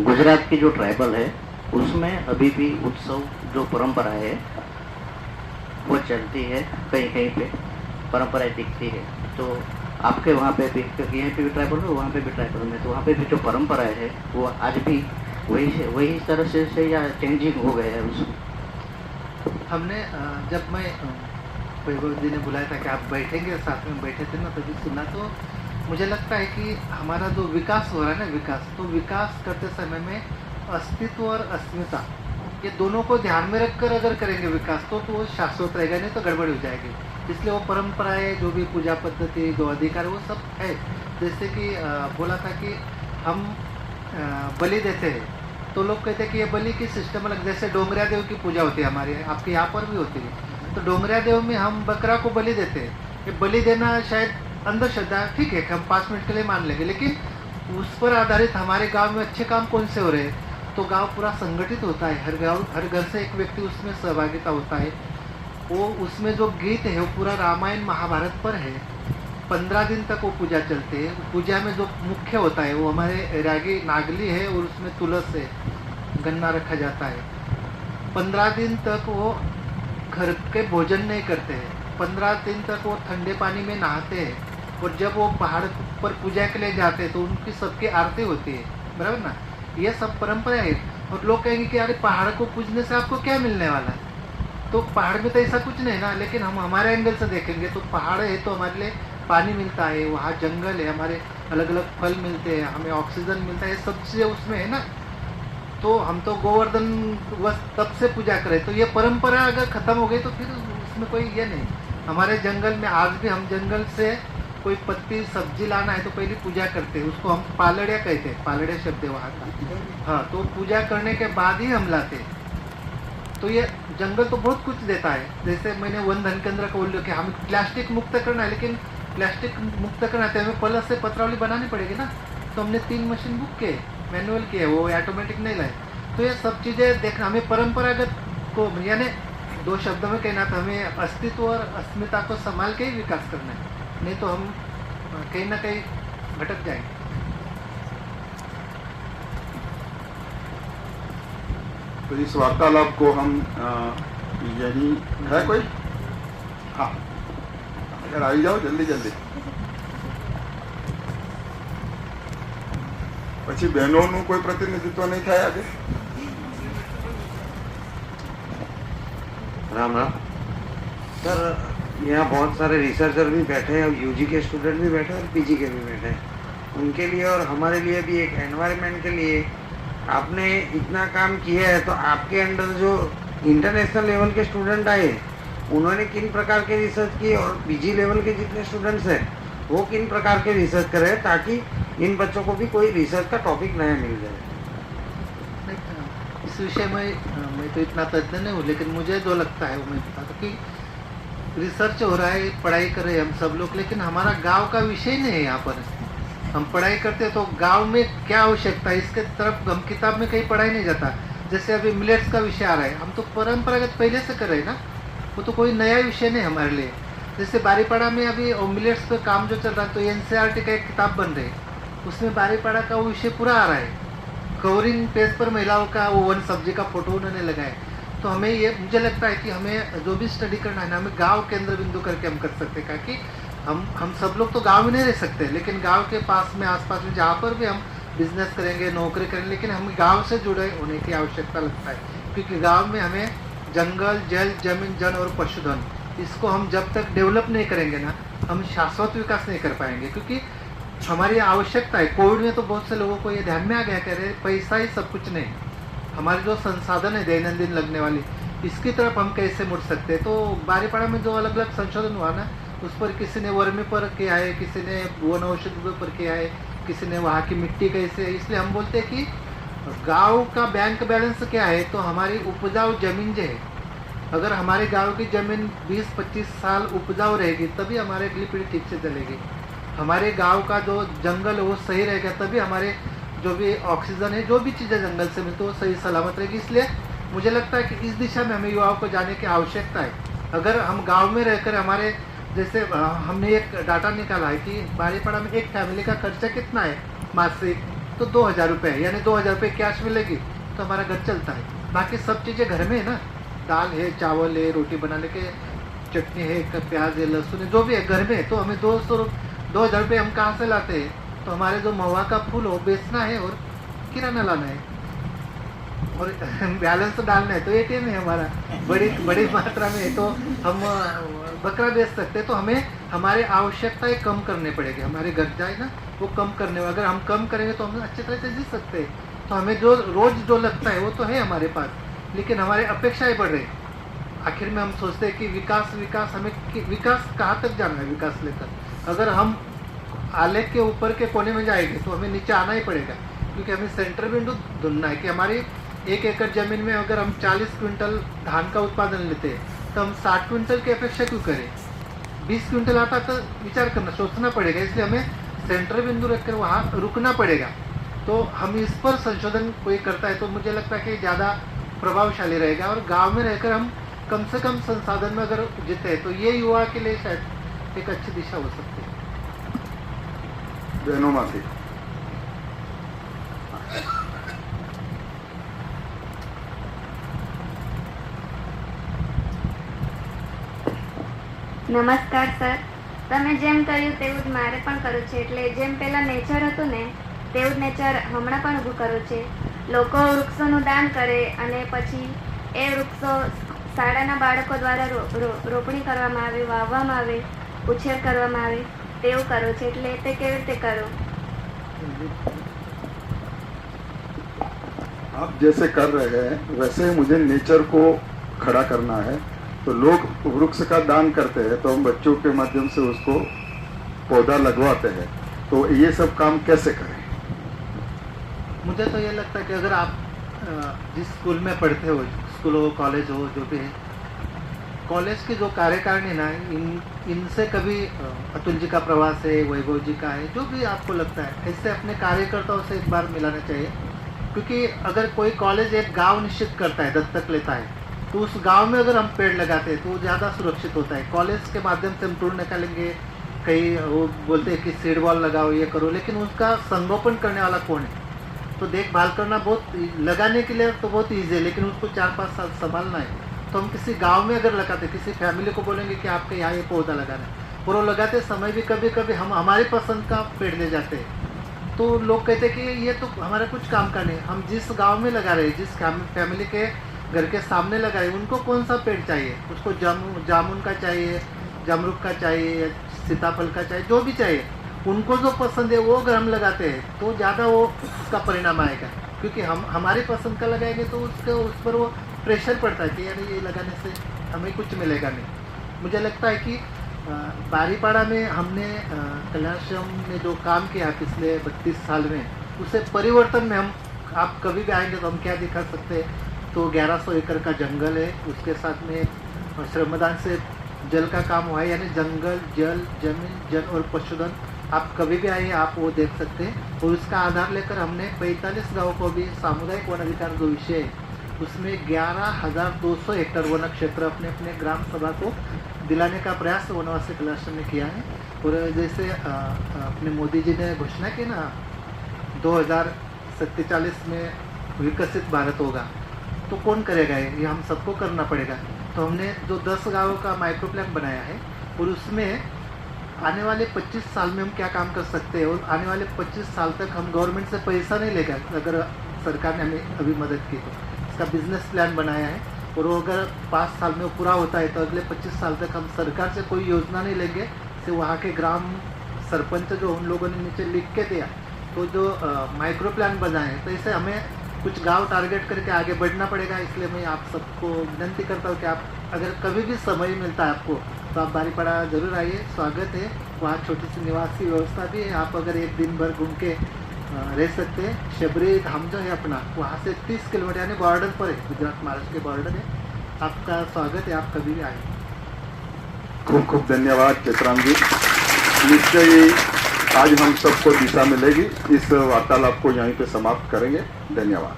गुजरात की जो ट्राइबल है उसमें अभी भी उत्सव जो परंपरा है वो चलती है, कहीं कहीं पे परंपराएं दिखती है। तो आपके वहाँ पे भी, क्योंकि यहाँ पे भी ट्राइबल है, वहाँ पे भी ट्राइबल है, तो वहाँ पे भी जो परंपराएं है वो आज भी वही तरह से या चेंजिंग हो गया है उसमें। हमने जब मैं वैभव जी ने बुलाया था कि आप बैठेंगे, साथ में बैठे थे ना, तभी सुना। तो मुझे लगता है कि हमारा जो विकास हो रहा है ना, तो विकास करते समय में अस्तित्व और अस्मिता, ये दोनों को ध्यान में रखकर अगर करेंगे विकास, तो वो शाश्वत रहेगा, नहीं तो गड़बड़ हो जाएगी। इसलिए वो परंपराएं, जो भी पूजा पद्धति, जो अधिकार, वो सब है। जैसे कि बोला था कि हम बलि देते हैं, तो लोग कहते हैं कि ये बलि की सिस्टम अलग, जैसे डोंगरिया देव की पूजा होती है हमारे, आपके यहाँ पर भी होती है। तो डोंगरिया देव में हम बकरा को बलि देते हैं। ये बलि देना शायद अंधश्रद्धा, ठीक है, हम 5 मिनट के लिए मान लेंगे, लेकिन उस पर आधारित हमारे गांव में अच्छे काम कौन से हो रहे हैं, तो गांव पूरा संगठित होता है, हर घर से एक व्यक्ति उसमें सहभागिता होता है। वो उसमें जो गीत है वो पूरा रामायण महाभारत पर है। 15 दिन तक वो पूजा चलती है। पूजा में जो मुख्य होता है वो हमारे रागी नागली है और उसमें तुलस है, गन्ना रखा जाता है। 15 दिन तक वो घर के भोजन नहीं करते हैं। 15 दिन तक वो ठंडे पानी में नहाते हैं और जब वो पहाड़ पर पूजा के लिए जाते हैं तो उनकी सबकी आरती होती है, बराबर ना। ये सब परंपरा है। और लोग कहेंगे कि अरे पहाड़ को पूजने से आपको क्या मिलने वाला है, तो पहाड़ में तो ऐसा कुछ नहीं ना। लेकिन हम हमारे एंगल से देखेंगे तो पहाड़ है तो हमारे लिए पानी मिलता है, वहाँ जंगल है, हमारे अलग अलग फल मिलते हैं, हमें ऑक्सीजन मिलता है, सब चीज़ें उसमें है ना। तो हम तो गोवर्धन वस तब से पूजा करें, तो ये परंपरा अगर ख़त्म हो गई तो फिर उसमें कोई ये नहीं। हमारे जंगल में आज भी हम जंगल से कोई पत्ती सब्जी लाना है तो पहले पूजा करते हैं, उसको हम पालड़िया कहते हैं, पालड़िया शब्द है वहाँ का। हाँ, तो पूजा करने के बाद ही हम लाते हैं। तो ये जंगल तो बहुत कुछ देता है। जैसे मैंने वन धन केंद्र का बोल कि हमें प्लास्टिक मुक्त करना है, लेकिन प्लास्टिक मुक्त करना है तो हमें पलस से पत्रावली बनानी पड़ेगी ना। तो हमने 3 मशीन बुक किए, मैनुअल किए, वो ऑटोमेटिक नहीं लाए। तो ये सब चीज़ें देखना, हमें परंपरागत को यानी 2 शब्दों में कहना था, हमें अस्तित्व और अस्मिता को संभाल के ही विकास करना है, नहीं तो हम कहीं ना कहीं भटक जाएंगे। तो इस वार्तालाप को हम यही है कोई, हाँ अगर आई जाओ जल्दी जल्दी। પછી બહેનોનું કોઈ પ્રતિનિધિત્વ નહીં થાય આજે? राम राम सर, यहाँ बहुत सारे रिसर्चर भी बैठे हैं और यूजी के स्टूडेंट भी बैठे हैं और पीजी के भी बैठे हैं। उनके लिए और हमारे लिए भी एक एनवायरनमेंट के लिए आपने इतना काम किया है, तो आपके अंडर जो इंटरनेशनल लेवल के स्टूडेंट आए उन्होंने किन प्रकार के रिसर्च की और पीजी लेवल के जितने स्टूडेंट्स हैं वो किन प्रकार के रिसर्च कर रहे हैं, ताकि इन बच्चों को भी कोई रिसर्च का टॉपिक नया मिल जाए। इस विषय में मैं तो इतना तज्ञ नहीं हूँ, लेकिन मुझे जो लगता है वो मैं बताता कि रिसर्च हो रहा है, पढ़ाई कर रहे हैं हम सब लोग, लेकिन हमारा गांव का विषय नहीं है। यहाँ पर हम पढ़ाई करते हैं तो गांव में क्या आवश्यकता है इसके तरफ हम किताब में कहीं पढ़ाई नहीं जाता। जैसे अभी मिलेट्स का विषय आ रहा है, हम तो परंपरागत पहले से कर रहे हैं ना, वो तो कोई नया विषय नहीं हमारे लिए। जैसे बारीपाड़ा में अभी मिलेट्स पे काम जो चल रहा है, तो एनसीईआरटी का एक किताब बन रही है, उसमें बारीपाड़ा का वो विषय पूरा आ रहा है। कवरिंग पेज पर महिलाओं का वो वन सब्जी का फोटो उन्होंने लगाया। तो हमें ये मुझे लगता है कि हमें जो भी स्टडी करना है ना, हमें गांव केंद्र बिंदु करके हम कर सकते हैं, क्योंकि हम सब लोग तो गांव में नहीं रह सकते, लेकिन गांव के पास में आसपास में जहाँ पर भी हम बिजनेस करेंगे, नौकरी करेंगे, लेकिन हमें गांव से जुड़े होने की आवश्यकता लगता है। क्योंकि गांव में हमें जंगल, जल, जमीन, जन और पशुधन, इसको हम जब तक डेवलप नहीं करेंगे ना, हम शाश्वत विकास नहीं कर पाएंगे। क्योंकि हमारी आवश्यकता है। कोविड में तो बहुत से लोगों को ये ध्यान में आ गया, कह रहे पैसा ही सब कुछ नहीं, हमारे जो संसाधन है दैनंदिन लगने वाली, इसकी तरफ हम कैसे मुड़ सकते हैं। तो बारीपाड़ा में जो अलग अलग संशोधन हुआ ना, उस पर किसी ने वर्मी पर किया है, किसी ने वन औषधि पर किया है, किसी ने वहाँ की मिट्टी कैसे है। इसलिए हम बोलते हैं कि गांव का बैंक बैलेंस क्या है, तो हमारी उपजाऊ जमीन जो है, अगर हमारे गांव की जमीन 20-25 साल उपजाऊ रहेगी तभी हमारे अगली पीढ़ी ठीक से चलेगी। हमारे गांव का जो जंगल है वो सही रहेगा, तभी हमारे जो भी ऑक्सीजन है, जो भी चीज़ें जंगल से मिलती है वो सही सलामत रहेगी। इसलिए मुझे लगता है कि इस दिशा में हमें युवाओं को जाने की आवश्यकता है। अगर हम गांव में रहकर हमारे जैसे हमने एक डाटा निकाला है कि बारीपाड़ा में एक फैमिली का खर्चा कितना है मासिक, तो 2000 रुपये है, यानी 2000 रुपये कैश मिलेगी तो हमारा घर चलता है। बाकी सब चीज़ें घर में है ना, दाल है, चावल है, रोटी बनाने के चटनी है, प्याज है, लहसुन है, जो भी है घर में, तो हमें 2000 रुपये हम कहाँ से लाते हैं। तो हमारे जो महुआ का फूल हो बेचना है और किराना लाना है और बैलेंस डालना है, तो एटीएम है हमारा बड़ी मात्रा में है, तो हम बकरा बेच सकते हैं। तो हमें हमारे आवश्यकताएं कम करने पड़ेगी, हमारे घर जाए ना वो कम करने, अगर हम कम करेंगे तो हम अच्छी तरह से जी सकते हैं। तो हमें जो रोज़ जो लगता है वो तो है हमारे पास, लेकिन हमारे अपेक्षाएं बढ़ रही। आखिर में हम सोचते हैं कि विकास हमें विकास कहाँ तक जाना है। विकास लेकर अगर हम आलेख के ऊपर के कोने में जाएंगे तो हमें नीचे आना ही पड़ेगा, क्योंकि हमें सेंटर बिंदु ढूंढना है कि हमारी 1 एकड़ जमीन में अगर हम 40 क्विंटल धान का उत्पादन लेते हैं तो हम 60 क्विंटल की अपेक्षा क्यों करें। 20 क्विंटल आता तो विचार करना, सोचना पड़ेगा। इसलिए हमें सेंटर बिंदु रखकर वहाँ रुकना पड़ेगा। तो हम इस पर संशोधन कोई करता है तो मुझे लगता है कि ज़्यादा प्रभावशाली रहेगा, और गांव में रहकर हम कम से कम संसाधन में अगर जीते हैं तो ये युवा के लिए शायद एक अच्छी दिशा हो सकती है। बहनों मासी, નમસ્કાર સર, તમે જેમ કહ્યું તેવું જ મારે પણ કરવું છે. એટલે જેમ પહેલાં નેચર હતું ને તેવું જ નેચર હમણાં પણ ઊભું કરવું છે. લોકો વૃક્ષોનું દાન કરે અને પછી એ વૃક્ષો શાળાના બાળકો દ્વારા રોપણી કરવામાં આવે, વાવવામાં આવે, ઉછેર કરવામાં આવે તેવું કરવું છે. એટલે તે કેવી રીતે કરવું? आप जैसे कर रहे हैं वैसे मुझे नेचर को खड़ा करना है। तो लोग वृक्ष का दान करते हैं तो हम बच्चों के माध्यम से उसको पौधा लगवाते हैं। तो ये सब काम कैसे करें? मुझे तो ये लगता है कि अगर आप जिस स्कूल में पढ़ते हो, स्कूल हो, कॉलेज हो, जो भी है, कॉलेज की जो कार्यकारिणी ना इनसे कभी अतुल जी का प्रवास है, वैभव जी का है, जो भी आपको लगता है ऐसे अपने कार्यकर्ताओं से एक बार मिलाना चाहिए। क्योंकि अगर कोई कॉलेज एक गांव निश्चित करता है, दत्तक लेता है, तो उस गांव में अगर हम पेड़ लगाते हैं तो वो ज़्यादा सुरक्षित होता है। कॉलेज के माध्यम से हम टूर निकालेंगे, कहीं वो बोलते हैं कि सीड बॉल लगाओ, ये करो, लेकिन उसका संगोपन करने वाला कौन है? तो देखभाल करना बहुत, लगाने के लिए तो बहुत ईजी है, लेकिन उसको 4-5 साल संभालना है। तो हम किसी गांव में अगर लगाते, किसी फैमिली को बोलेंगे कि आपके यहाँ ये पौधा लगाना है, और वो लगाते समय भी कभी कभी हम हमारी पसंद का पेड़ ले जाते हैं, तो लोग कहते हैं कि ये तो हमारा कुछ काम का नहीं। हम जिस गांव में लगा रहे हैं, जिस फैमिली के घर के सामने लगाए, उनको कौन सा पेड़ चाहिए, उसको जामुन का चाहिए, जामरुक का चाहिए, सीताफल का चाहिए, जो भी चाहिए, उनको जो पसंद है वो अगर हम लगाते हैं तो ज़्यादा वो उसका परिणाम आएगा। क्योंकि हम हमारी पसंद का लगाएंगे तो उस पर वो प्रेशर पड़ता है कि यार ये लगाने से हमें कुछ मिलेगा नहीं। मुझे लगता है कि बारीपाड़ा में हमने कल्याणाश्रम में जो काम किया पिछले 32 साल में, उसे परिवर्तन में हम, आप कभी भी आएंगे तो हम क्या दिखा सकते हैं? तो 1100 एकड़ का जंगल है, उसके साथ में श्रमदान से जल का काम हुआ है, यानी जंगल, जल, जमीन, जल और पशुधन। आप कभी भी आइए, आप वो देख सकते हैं। और उसका आधार लेकर हमने 45 गाँव को भी सामुदायिक वन अधिकार जो विषय है उसमें 11,200 हेक्टेयर वन क्षेत्र अपने अपने ग्राम सभा को दिलाने का प्रयास वनवासी कल्याणाश्रम ने किया है। और जैसे अपने मोदी जी ने घोषणा की ना 2047 में विकसित भारत होगा, तो कौन करेगा ये हम सबको करना पड़ेगा। तो हमने जो 10 गाँवों का माइक्रो प्लान बनाया है, और उसमें आने वाले 25 साल में हम क्या काम कर सकते हैं, और आने वाले 25 साल तक हम गवर्नमेंट से पैसा नहीं लेगा अगर सरकार ने हमें अभी मदद की तो। इसका बिजनेस प्लान बनाया है, और वो अगर 5 साल में वो पूरा होता है तो अगले 25 साल तक हम सरकार से कोई योजना नहीं लेंगे। से वहाँ के ग्राम सरपंच जो उन लोगों ने नीचे लिख के दिया, तो जो माइक्रो प्लान बनाए हैं, तो इसे हमें कुछ गांव टारगेट करके आगे बढ़ना पड़ेगा। इसलिए मैं आप सबको विनंती करता हूँ कि आप अगर कभी भी समय मिलता है आपको, तो आप बारीपाड़ा ज़रूर आइए, स्वागत है। वहाँ छोटी सी निवास की व्यवस्था भी है, आप अगर एक दिन भर घूम के रह सकते हैं। शबरी धाम जो है अपना, वहाँ से 30 किलोमीटर यानी बॉर्डर पर है, गुजरात महाराष्ट्र के बॉर्डर है। आपका स्वागत है, आप कभी भी आए। खूब खूब धन्यवाद चित्रांग जी। निश्चय ही आज हम सबको दिशा मिलेगी। इस वार्तालाप को यहीं पे समाप्त करेंगे। धन्यवाद।